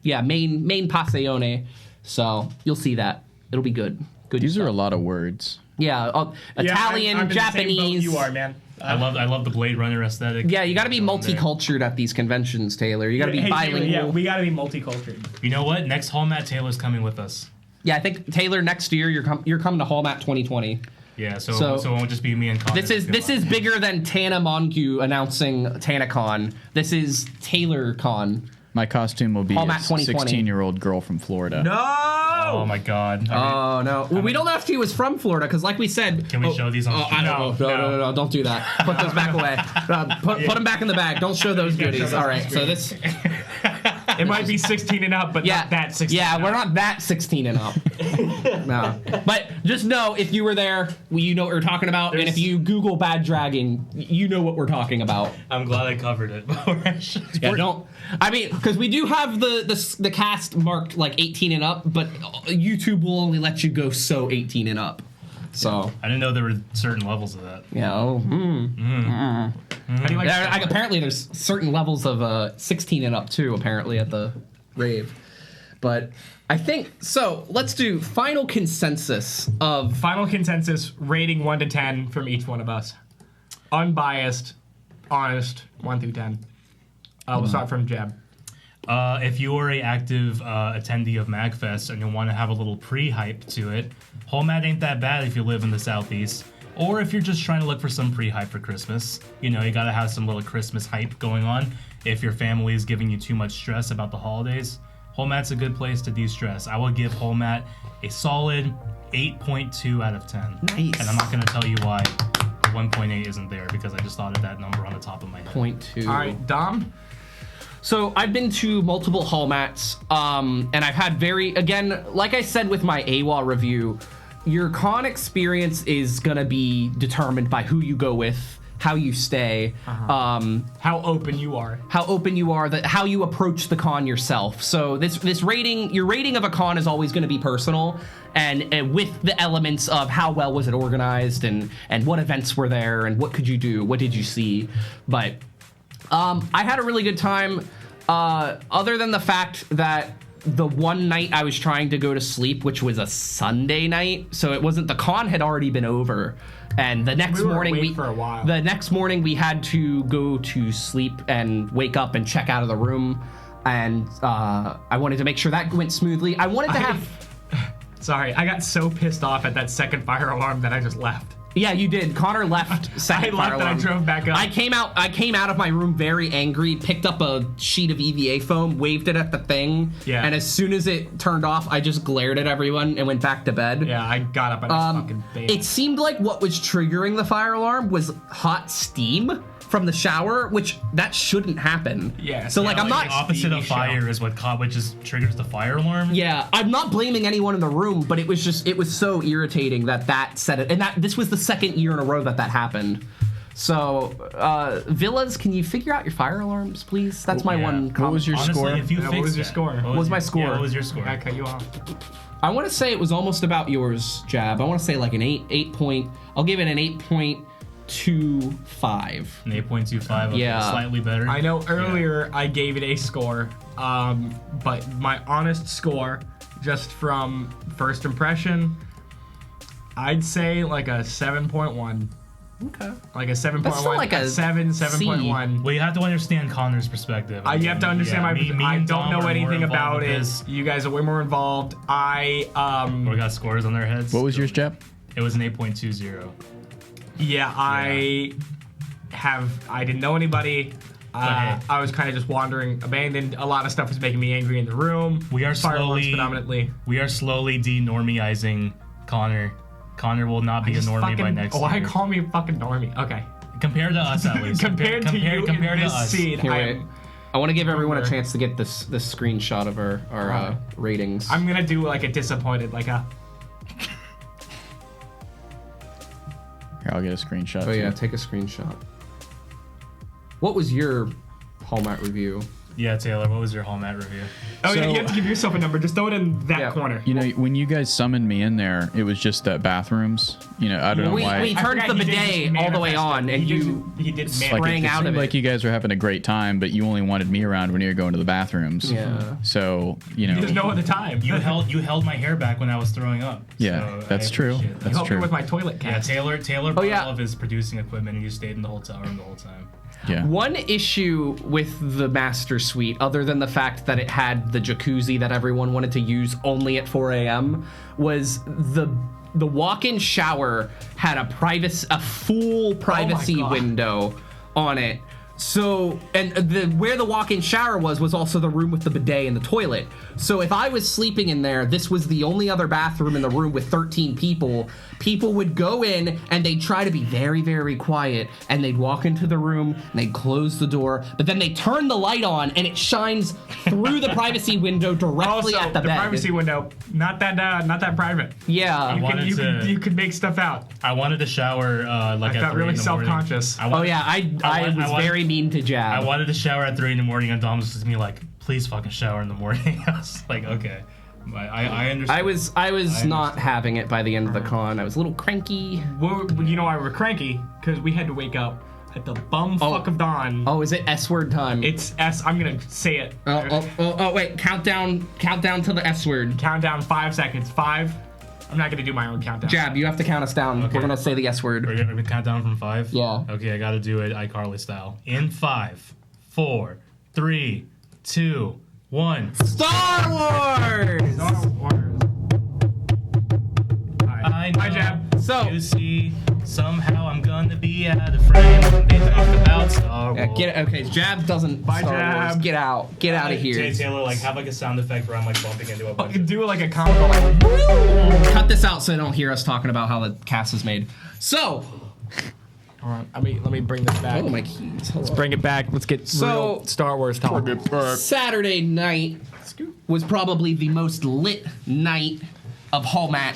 main Passione. So you'll see that. It'll be good. Good. These stuff. are a lot of words. Yeah, Italian, I'm in the same boat Japanese. you are, man. I love the Blade Runner aesthetic. Yeah, you got to be Going there. multicultural at these conventions, Taylor. You got to be Hey, bilingual. Taylor, yeah, we got to be multicultural. You know what? Next Hall Matt Taylor's coming with us. Yeah, I think Taylor next year you're coming to Hallmat 2020. Yeah, so it won't just be me and Connor. This is bigger than Tana Montague announcing TanaCon. This is TaylorCon. My costume will be a Hallmat 2020. 16-year-old girl from Florida. No! Oh my god. Oh no! Well, we don't know if he was from Florida because, like we said, Can we show these on I don't know. No, don't do that. Put those back away. Put them back in the bag. Don't show those goodies. All right. So this. It might be 16 and up, but not that 16. Yeah, and we're up. not that 16 and up. No. But just know, if you were there, you know what we're talking about. And if you Google Bad Dragon, you know what we're talking about. I'm glad I covered it before I showed you. Yeah, don't. I mean, because we do have the cast marked like 18 and up, but YouTube will only let you go so 18 and up. So I didn't know there were certain levels of that. yeah. How do you like Apparently, there's certain levels of 16 and up too. Apparently, at the rave, but I think so. Let's do final consensus of Final consensus rating 1 to 10 from each one of us. Unbiased, honest, 1 through 10. We'll start from Jeb. If you are a active attendee of MagFest and you want to have a little pre-hype to it, Hallmat ain't that bad if you live in the Southeast. Or if you're just trying to look for some pre-hype for Christmas. You know, you gotta have some little Christmas hype going on. If your family is giving you too much stress about the holidays, Hallmat's a good place to de-stress. I will give Hallmat a solid 8.2 out of 10. Nice. And I'm not gonna tell you why the 1.8 isn't there because I just thought of that number on the top of my head. 0.2. All right, Dom. So I've been to multiple Hallmats, and I've had again, like I said with my AWA review, your con experience is gonna be determined by who you go with, how you stay, How open you are. how open you are, how you approach the con yourself. So this rating, your rating of a con is always going to be personal, and with the elements of how well was it organized, and what events were there, and what could you do, what did you see. But I had a really good time, other than the fact that the one night I was trying to go to sleep, which was a Sunday night, so it wasn't, the con had already been over, and the next We were morning awake for a while. the next morning we had to go to sleep and wake up and check out of the room, and I wanted to make sure that went smoothly. I wanted to have Sorry, I got so pissed off at that second fire alarm that I just left. Yeah, you did. Connor left second I fire left and I alarm. drove back up. I came out of my room very angry, picked up a sheet of EVA foam, waved it at the thing, Yeah. and as soon as it turned off, I just glared at everyone and went back to bed. Yeah, I got up and I fucking bailed. It seemed like what was triggering the fire alarm was hot steam from the shower, which that shouldn't happen. Yeah, So like, yeah, I'm like not. a Opposite of TV show. fire is what just triggers the fire alarm. Yeah, I'm not blaming anyone in the room, but it was so irritating that said it, and that this was the second year in a row that happened. So, Villas, can you figure out your fire alarms, please? That's my Yeah. one What comment. What was your Honestly, score? if you Yeah, what fix was your that- score? What was my score? Yeah, what was your score? I cut you off. I want to say it was almost about yours, Jab. I want to say like an 8 point. I'll give it an 8.25. An 8.25. Okay, Yeah. slightly better. I know earlier I gave it a score, but my honest score, just from first impression, I'd say like a 7.1. Okay. Like a 7.1. That's still like a 7.1. Well, you have to understand Connor's perspective. You have to understand me I and don't Dom know are more anything involved about with it. this. You guys are way more involved. We got scores on their heads. What was yours, Jep? It was an 8.20. Yeah, I didn't know anybody. hey. I was kind of just wandering, abandoned. A lot of stuff was making me angry in the room. We are Fire alarms slowly predominantly. We are slowly de-normieizing Connor. Connor will not be a Just normie by fucking- next why year. call me a fucking normie? Okay. Compared to us, at least. Compared to you compared in to this us. scene, Here, wait. I want to give everyone a Boomer. chance to get this screenshot of our ratings. I'm gonna do like a disappointed, like a. Here, I'll get a screenshot. Oh yeah, too. take a screenshot. What was your Hallmark review? Yeah, Taylor, what was your Hallmat review? Oh yeah, So- you have to give yourself a number. Just throw it in that Yeah. corner. You know, when you guys summoned me in there, it was just that bathrooms. You know, I don't know We why. turned I the forgot he did bidet just all the way manifest on, it. and He you did Like, sprang it out of seemed it. like you guys were having a great time, but you only wanted me around when you were going to the bathrooms. Yeah. So, you know. There's no other time. You held my hair back when I was throwing up. Yeah, so that's I true. appreciate that. That's Help me true. with my toilet Yeah, cat. Taylor brought yeah. all of his producing equipment and you stayed in the hotel room the whole time. Yeah. One issue with the Master Suite, other than the fact that it had the jacuzzi that everyone wanted to use only at 4 a.m., was the walk-in shower had a full privacy God. window on it. So, and where the walk-in shower was also the room with the bidet and the toilet. So if I was sleeping in there, this was the only other bathroom in the room with 13 people. People would go in and they'd try to be very, very quiet, and they'd walk into the room and they'd close the door, but then they turn the light on and it shines through the privacy window directly Also, at the the bed. privacy window, not that private. Yeah. You could make stuff out. I wanted to shower like I at felt 3 really in the morning. self-conscious. Oh yeah, I was very mean to Jab. I wanted to shower at 3 in the morning, and Dom was just me like, please fucking shower in the morning. I was like, okay. I understand. I was not having it by the end of the con. I was a little cranky. You know why we're cranky? Because we had to wake up at the bumfuck of dawn. Oh, is it S word time? It's S. I'm gonna say it. Oh, wait. Countdown to the S word. Countdown 5 seconds. 5. I'm not gonna do my own countdown. Jab, you have to count us down. Okay. We're gonna say the S word. We're gonna count down from 5? Yeah. Okay, I gotta do it iCarly style. In 5, 4, 3, 2, 1. Star Wars! Star Wars. I know. Bye, Jab. So- you see, somehow I'm gonna be out of frame when they talk about Star Wars. Okay, Jab doesn't. Bye, Star Jab. Wars. Get out. Get out of Jay here. Taylor, like, have like a sound effect where I'm like bumping into a bunch Fucking of... do like a comical like. Cut this out so they don't hear us talking about how the cast is made. So, All right, let me bring this back. oh my keys. Hold on. Bring it back. Let's get So- real Star Wars talk. Saturday night was probably the most lit night of Hallmat,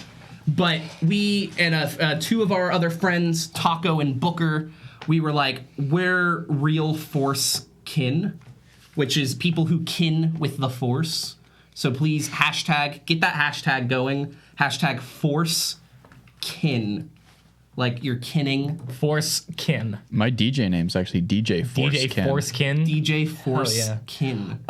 but we and two of our other friends, Taco and Booker, we were like, we're real Force kin, which is people who kin with the Force. So please get that hashtag going. Hashtag Force kin. Like you're kinning. Force Kin. My DJ name's actually DJ Force DJ Ken. Force Kin. DJ Force yeah. kin.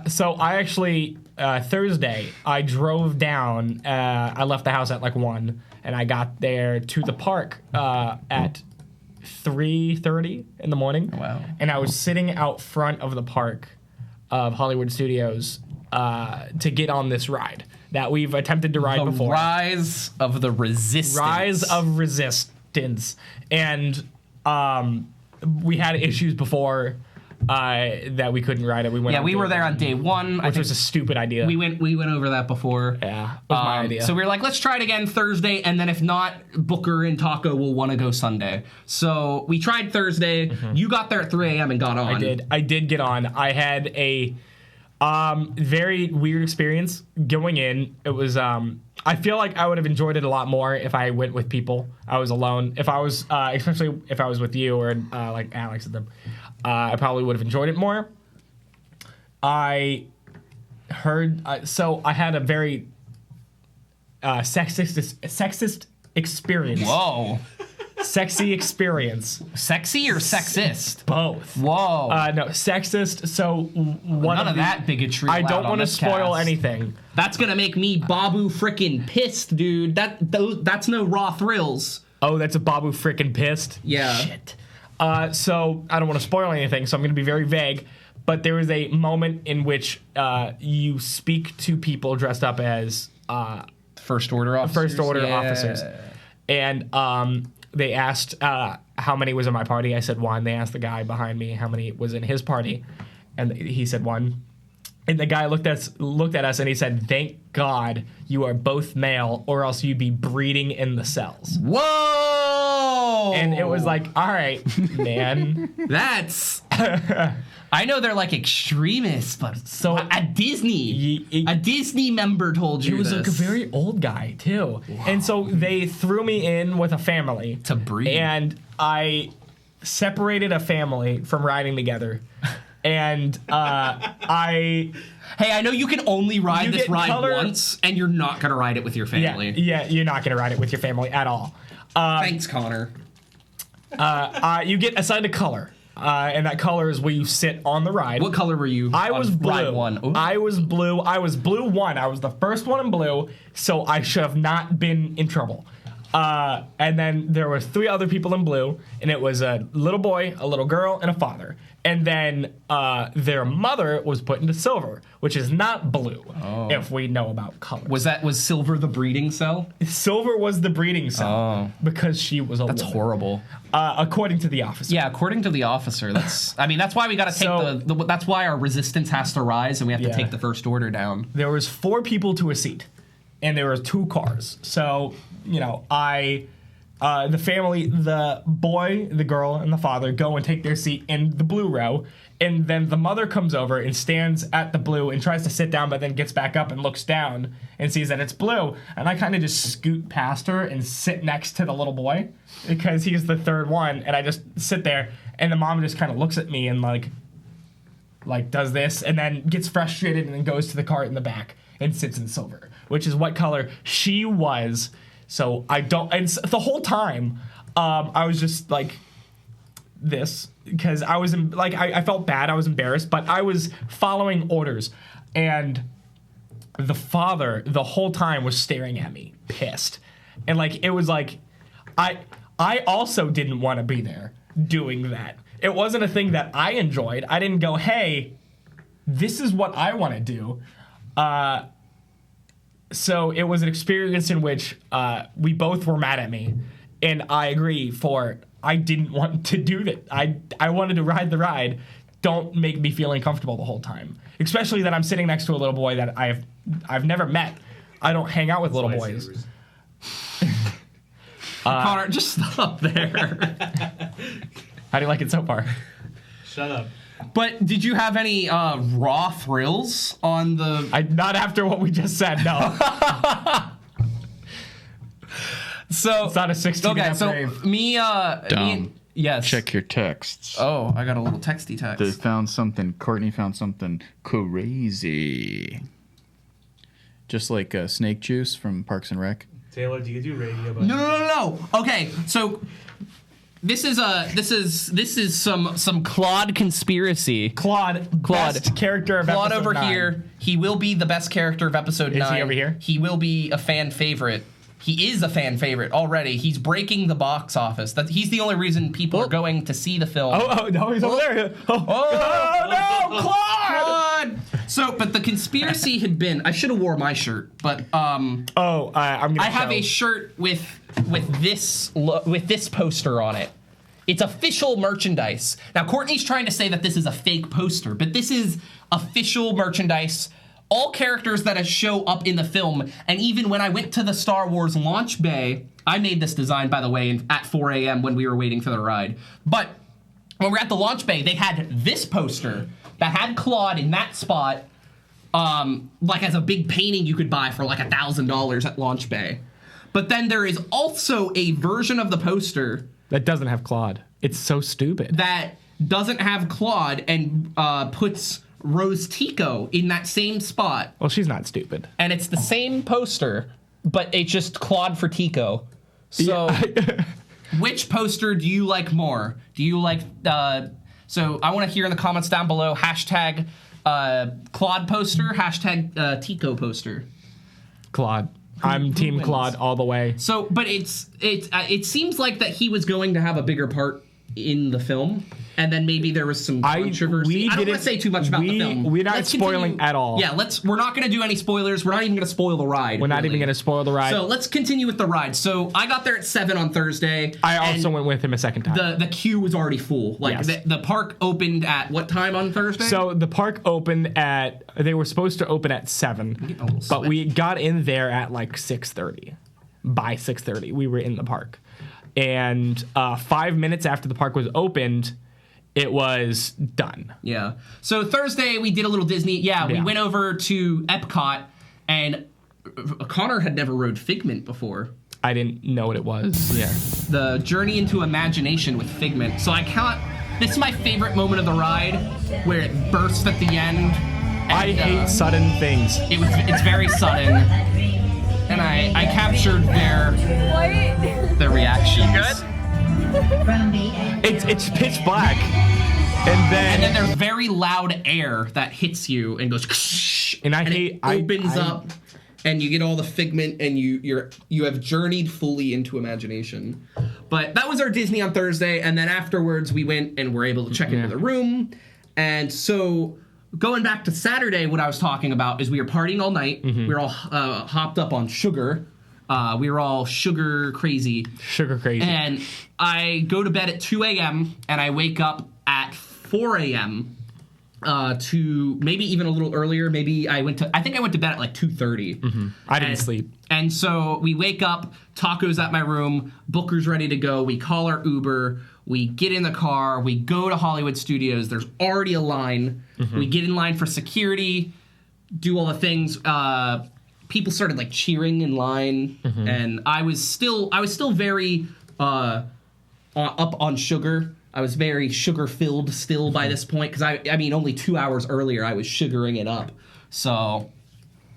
So I actually Thursday I drove down. I left the house at like 1, and I got there to the park at 3:30 in the morning. Wow. And I was sitting out front of the park of Hollywood Studios to get on this ride that we've attempted to ride The before. Rise of the Resistance. Rise of Resistance. And we had issues before that we couldn't ride it. We went. Yeah, on we day were there one, on day one. which was a stupid idea. we went over that before. yeah, it was my idea. So we were like, let's try it again Thursday, and then if not, Booker and Taco will want to go Sunday. So we tried Thursday. You got there at 3 a.m. and got on. I did get on. I had a very weird experience going in. It was I feel like I would have enjoyed it a lot more if I went with people. I was alone. If I was especially if I was with you or like Alex and them, I probably would have enjoyed it more. I heard so I had a very sexist experience. Whoa. Sexy experience. Sexy or sexist? Both. Whoa. No, sexist. So one None of that bigotry. I allowed don't on want to this spoil cast. anything. That's gonna make me Babu frickin' pissed, dude. That's no raw thrills. Oh, that's a Babu frickin' pissed. Yeah. Shit. So I don't want to spoil anything, so I'm going to be very vague. But there was a moment in which you speak to people dressed up as First order officers. officers, and they asked how many was in my party. I said 1. They asked the guy behind me how many was in his party, and he said 1. And the guy looked at us and he said, "Thank God you are both male, or else you'd be breeding in the cells." Whoa! And it was like, all right, man. That's. I know they're like extremists, but So- at Disney, a Disney member told you He was this. like a very old guy too, and so they threw me in with a family To breed. and I separated a family from riding together, and I Hey, I know you can only ride You this get ride color- once, and you're not gonna ride it with your family. yeah you're not gonna ride it with your family at all. Thanks, Connor. You get assigned a color, and that color is where you sit on the ride. What color were you? I on was blue. Ride one. Ooh. I was blue. I was blue 1. I was the first one in blue, so I should have not been in trouble. And then there was 3 other people in blue, and it was a little boy, a little girl, and a father. And then their mother was put into silver, which is not blue, if we know about color. Was silver the breeding cell? Silver was the breeding cell because she was a That's woman, horrible. according to the officer. Yeah, according to the officer, that's why we got to take So- that's why our resistance has to rise and we have to Yeah. take the first order down. There was 4 people to a seat, and there were 2 cars. So, the family, the boy, the girl, and the father go and take their seat in the blue row, and then the mother comes over and stands at the blue and tries to sit down, but then gets back up and looks down and sees that it's blue. And I kind of just scoot past her and sit next to the little boy because he's the 3rd one, and I just sit there, and the mom just kind of looks at me and like does this, and then gets frustrated and then goes to the cart in the back and sits in silver, which is what color she was. So I don't, and the whole time, I was just like this because I was I felt bad, I was embarrassed, but I was following orders, and the father the whole time was staring at me, pissed, and it was like I also didn't want to be there doing that. It wasn't a thing that I enjoyed. I didn't go, hey, this is what I want to do. So it was an experience in which we both were mad at me, and I agree I didn't want to do that. I wanted to ride the ride. Don't make me feel uncomfortable the whole time, especially that I'm sitting next to a little boy that I've never met. I don't hang out with little boys. Connor, just stop there. How do you like it so far? Shut up. But did you have any raw thrills on the? Not after what we just said. No. So It's not a 16 okay. and So brave. Dumb. Yes. Check your texts. Oh, I got a little texty text. They found something. Courtney found something crazy. Just like snake juice from Parks and Rec. Taylor, do you do radio? No. Okay, so this is some Claude conspiracy. Claude, best character of Claude episode over 9. here. He will be the best character of episode 9. Is he over here? He will be a fan favorite. He is a fan favorite already. He's breaking the box office. He's the only reason people are going to see the film. Oh, no, he's over there. Oh, no, Claude! So, but the conspiracy had been. I should have wore my shirt, but I'm gonna. I have a shirt with this poster on it. It's official merchandise. Now, Courtney's trying to say that this is a fake poster, but this is official merchandise. All characters that show up in the film, and even when I went to the Star Wars launch bay, I made this design, by the way, at 4 a.m. when we were waiting for the ride. But when we're at the launch bay, they had this poster that had Claude in that spot, as a big painting you could buy for $1,000 at launch bay. But then there is also a version of the poster That doesn't have Claude. It's so stupid. that doesn't have Claude and puts Rose Tico in that same spot. Well, she's not stupid. And it's the same poster, but it's just Claude for Tico. So, which poster do you like more? Do you like, so I want to hear in the comments down below, hashtag Claude poster, hashtag Tico poster. Claude. I'm Team wins? Claude all the way. So, but it seems like that he was going to have a bigger part in the film, and then maybe there was some controversy. I don't want to say too much about the film. We're not Let's spoiling continue. at all. Yeah, we're not going to do any spoilers. We're not even going to spoil the ride. We're not really. even going to spoil the ride. So let's continue with the ride. So I got there at 7 on Thursday. I also and went with him a second time. the queue was already full. Yes. The park opened at what time on Thursday? So the park opened they were supposed to open at 7, getting a little but sweaty. we got in there at 6:30. By 6:30, we were in the park. And 5 minutes after the park was opened, it was done. Yeah. So Thursday we did a little Disney. Yeah, we Yeah. went over to Epcot, and Connor had never rode Figment before. I didn't know what it was. Yeah. The Journey into Imagination with Figment. So this is my favorite moment of the ride, where it bursts at the end. I and, hate sudden things. It's very sudden, and I captured their reactions. Good? It's pitch black. And And then then there's very loud air that hits you and goes, And I and hate- it opens I- up, and you get all the figment, and you have journeyed fully into imagination. But that was our Disney on Thursday, and then afterwards we went and were able to check into the room. And so going back to Saturday, what I was talking about is we were partying all night. We were all hopped up on sugar. We were all sugar crazy. Sugar crazy. And I go to bed at 2 a.m. and I wake up at 4 a.m. To maybe even a little earlier. Maybe I think I went to bed at like 2:30. I didn't sleep. And so we wake up, Taco's at my room, Booker's ready to go. We call our Uber, we get in the car, we go to Hollywood Studios. There's already a line. We get in line for security, do all the things. People started like cheering in line, and I was still very up on sugar. I was very sugar-filled still by this point, because I mean, only 2 hours earlier I was sugaring it up. So,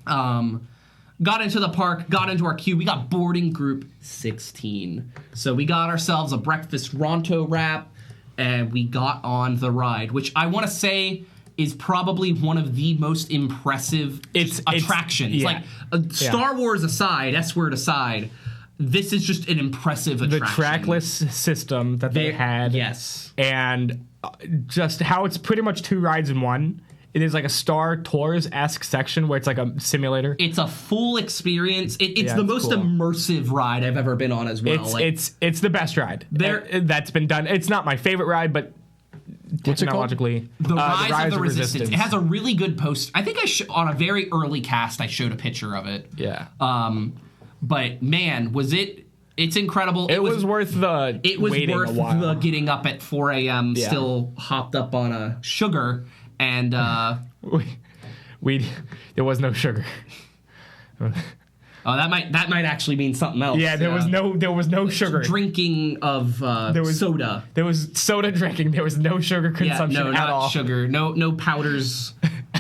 got into the park, got into our queue. We got boarding group 16. So we got ourselves a breakfast Ronto wrap, and we got on the ride, which I want to say is probably one of the most impressive attractions. Yeah. Like, Star Wars aside, S-word aside, this is just an impressive attraction. The trackless system that they had. Yes. And just how it's pretty much 2 rides in one. It is like a Star Tours-esque section where it's like a simulator. It's a full experience. It's the most cool. immersive ride I've ever been on as well. It's the best ride that's been done. It's not my favorite ride, but What's it called? technologically, The Rise of the Resistance. It has a really good post. I think on a very early cast I showed a picture of it. Yeah. But man, it's incredible. It was worth the It was waiting worth a while. the getting up at 4 a.m. Yeah. still hopped up on a sugar, and there was no sugar. oh, that might actually mean something else. Yeah, there was no sugar. Drinking of soda. There was soda drinking. There was no sugar consumption no, at not all. sugar. No powders.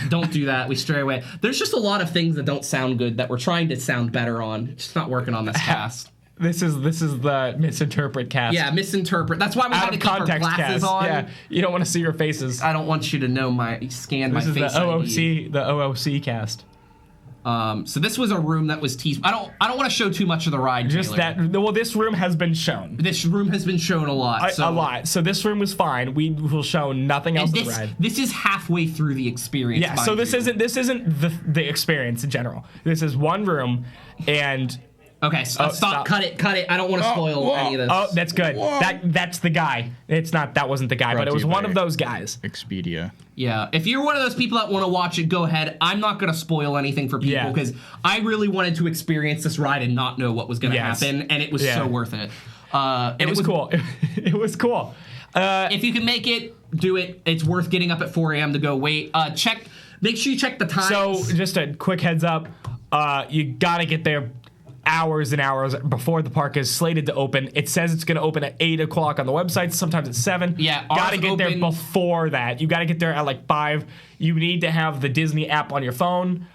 Don't do that. We stray away. There's just a lot of things that don't sound good that we're trying to sound better on. It's just not working on this cast. This is the misinterpret cast. Yeah, misinterpret. That's why we Out had to of keep our context glasses cast. on. Yeah, you don't want to see your faces. I don't want you to know my This is face the ID. OOC cast. So this was a room that was teased. I don't want to show too much of the ride. Just Taylor. that. Well, this room has been shown. This room has been shown a lot. A lot. So this room was fine. We will show nothing else And of the ride. this is halfway through the experience. Yeah. So this isn't the experience in general. This is one room, and okay. Stop. Cut it. I don't want to spoil any of this. oh, that's good. That's the guy. It's not. That wasn't the guy, Brought but it to was you one by of those guys. Expedia. Yeah, if you're one of those people that want to watch it, go ahead. I'm not going to spoil anything for people Yeah. because I really wanted to experience this ride and not know what was going to Yes. happen, and it was so worth it. It was cool. It was cool. If you can make it, do it. It's worth getting up at 4 a.m. to go wait. Make sure you check the times. So just a quick heads up, you gotta get there hours and hours before the park is slated to open. It says it's going to open at 8 o'clock on the website. Sometimes it's 7. Yeah, gotta ours get there opened- before that. You gotta get there at like 5. You need to have the Disney app on your phone.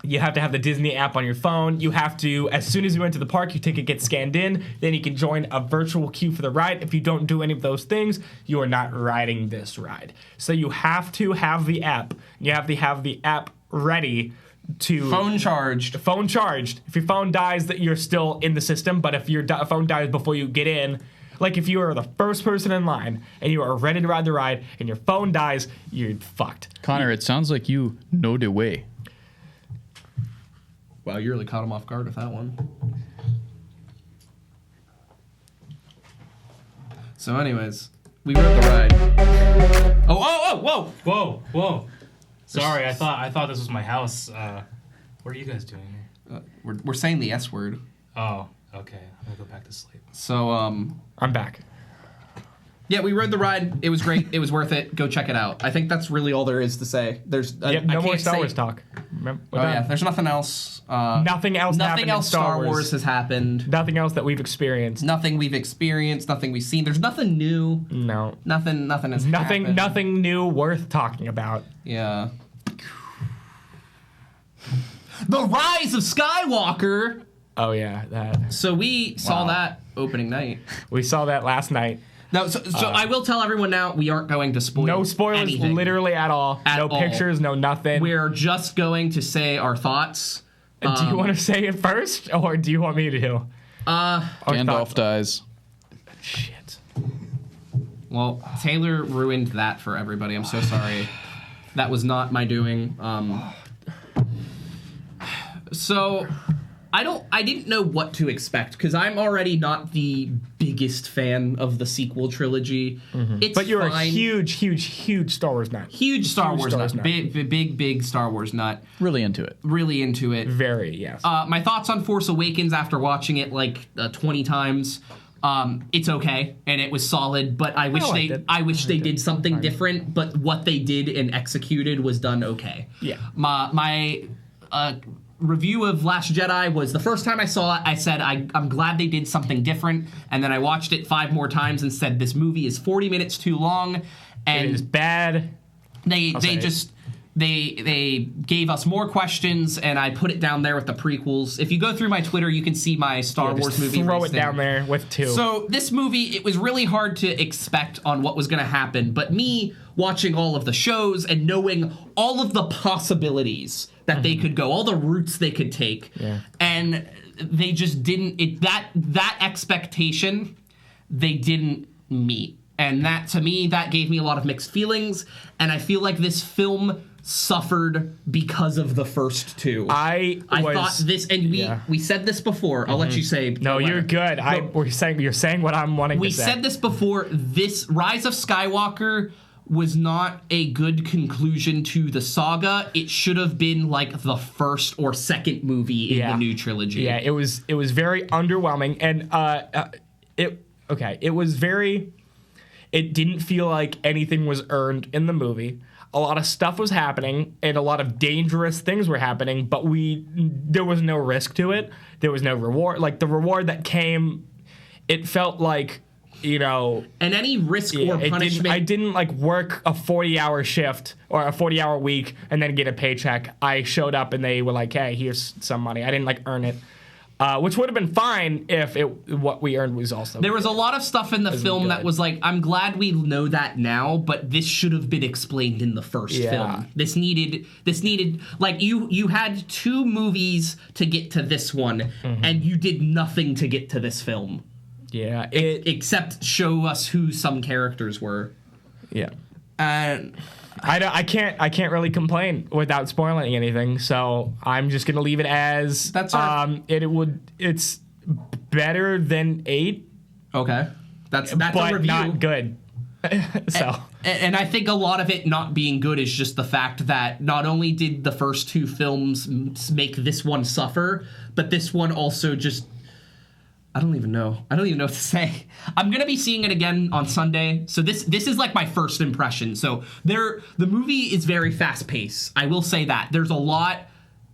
You have to have the Disney app on your phone. You have to, as soon as you enter the park, your ticket gets scanned in. Then you can join a virtual queue for the ride. If you don't do any of those things, you are not riding this ride. So you have to have the app. You have to have the app ready to phone charged. Phone charged. If your phone dies, that you're still in the system. But if your phone dies before you get in, like if you are the first person in line and you are ready to ride the ride and your phone dies, you're fucked. Connor, it sounds like you know the way. Wow, you really caught him off guard with that one. So, anyways, we rode the ride. Whoa! Whoa. Sorry, I thought this was my house. What are you guys doing here? We're saying the S word. Oh, okay. I'm gonna go back to sleep. So, I'm back. yeah, we rode the ride. It was great. It was worth it. Go check it out. I think that's really all there is to say. There's Yep, I no more can't Star say- Wars talk. Remember, Oh yeah, there's nothing else. Nothing else happened Nothing in else Star Wars has happened. Nothing else that we've experienced. Nothing we've experienced. Nothing we've seen. There's nothing new. No. Nothing has happened. Nothing new worth talking about. Yeah. The Rise of Skywalker. Oh yeah, that. So we saw that opening night. We saw that last night. No, so I will tell everyone now, we aren't going to spoil No spoilers, anything. literally at all. At no all. pictures, no nothing. We're just going to say our thoughts. Do you want to say it first, or do you want me to? Gandalf dies. Shit. Well, Taylor ruined that for everybody. I'm so sorry. That was not my doing. So I didn't know what to expect because I'm already not the biggest fan of the sequel trilogy. It's But you're fine. a huge Star Wars nut. huge Star Wars Star nut. Wars nut. Big Star Wars nut. Really into it. Really into it. Very, yes. My thoughts on Force Awakens after watching it like 20 times. It's okay and it was solid, but I wish liked it. I wish they did something different. But what they did and executed was done okay. Yeah. My review of Last Jedi was the first time I saw it. I said I'm glad they did something different, and then I watched it 5 more times and said this movie is 40 minutes too long, and it is bad. they say it. just. They gave us more questions, and I put it down there with the prequels. If you go through my Twitter, you can see my Star Wars Just movie. throw it listing. down there with 2. So this movie, it was really hard to expect on what was going to happen. But me watching all of the shows and knowing all of the possibilities that they could go, all the routes they could take, and they just didn't. That expectation, they didn't meet, and that to me, that gave me a lot of mixed feelings. And I feel like this film suffered because of the first 2. I thought this, and we said this before. I'll let you say. No, you're good. You're saying what I'm wanting We to say. said this before. This Rise of Skywalker was not a good conclusion to the saga. It should have been like the first or second movie in the new trilogy. Yeah, it was very underwhelming, and it didn't feel like anything was earned in the movie. A lot of stuff was happening, and a lot of dangerous things were happening, but there was no risk to it. There was no reward. Like, the reward that came, it felt like, And any risk or punishment. I didn't like work a 40-hour shift or a 40-hour week and then get a paycheck. I showed up and they were like, "Hey, here's some money." I didn't like earn it, which would have been fine if what we earned was also. There was a lot of stuff in the film that was like, I'm glad we know that now, but this should have been explained in the first film. This needed like you had 2 movies to get to this one, and you did nothing to get to this film. Yeah, Except show us who some characters were. yeah. And I can't really complain without spoiling anything, so I'm just gonna leave it as That's all right. It's better than 8, okay, that's but a review. not good. So And I think a lot of it not being good is just the fact that not only did the first 2 films make this one suffer, but this one also just. I don't even know what to say. I'm gonna be seeing it again on Sunday. So this is like my first impression. So the movie is very fast paced. I will say that. There's a lot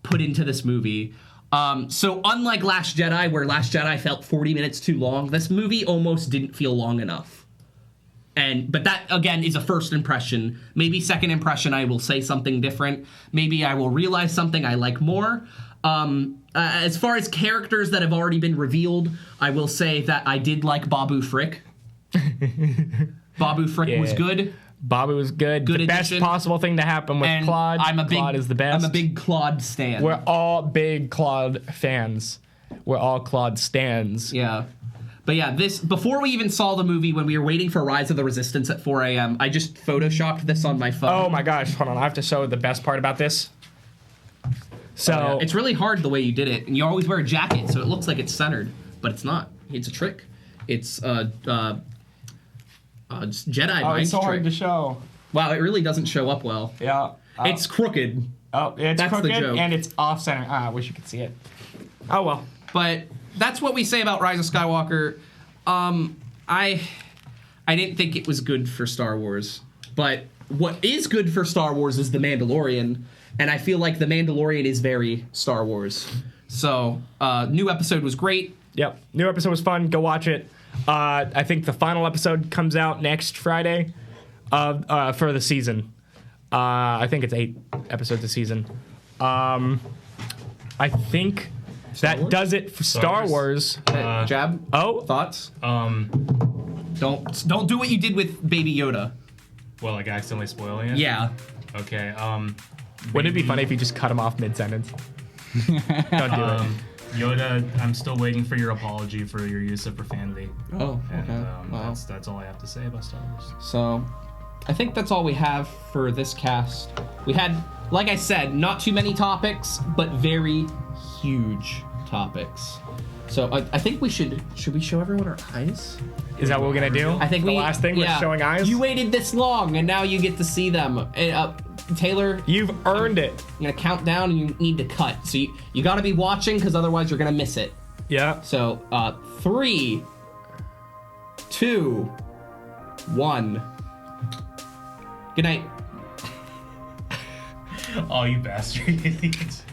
put into this movie. So unlike Last Jedi, where Last Jedi felt 40 minutes too long, this movie almost didn't feel long enough. But that again is a first impression. Maybe second impression I will say something different. Maybe I will realize something I like more. As far as characters that have already been revealed, I will say that I did like Babu Frick. Babu Frick was good. Bobby was good. Good the best addition. possible thing to happen with And Claude. Claude Claude is the best. I'm a big Claude stan. We're all big Claude fans. We're all Claude stans. Yeah. But yeah, before we even saw the movie, when we were waiting for Rise of the Resistance at 4 a.m., I just photoshopped this on my phone. Oh my gosh, hold on. I have to show the best part about this. So It's really hard the way you did it, and you always wear a jacket, so it looks like it's centered, but it's not. It's a trick. It's just Jedi mind it's so trick. hard to show. Wow, it really doesn't show up well. Yeah. It's crooked, it's that's the crooked joke. and it's off center. I wish you could see it. Oh well. but that's what we say about Rise of Skywalker. I didn't think it was good for Star Wars, but what is good for Star Wars is The Mandalorian, and I feel like The Mandalorian is very Star Wars. So, new episode was great. Yep. New episode was fun. Go watch it. I think the final episode comes out next Friday for the season. I think it's 8 episodes a season. I think that Wars? does it for Star Wars. Jab? Oh, Thoughts? Don't do what you did with Baby Yoda. Well, like accidentally spoiling it. Yeah. Okay. Wouldn't it be funny if you just cut him off mid-sentence? Don't do it. Yoda, I'm still waiting for your apology for your use of profanity. Oh, And okay. Wow. that's all I have to say about Star Wars. So, I think that's all we have for this cast. We had, like I said, not too many topics, but very huge topics. So I think we should we show everyone our eyes? Is that what we're gonna do? I think the last thing was showing eyes. You waited this long, and now you get to see them. Taylor, You've earned it. I'm gonna count down, and you need to cut. So you gotta be watching, because otherwise you're gonna miss it. Yeah. So 3, 2, 1. Good night. Oh, you bastard idiots.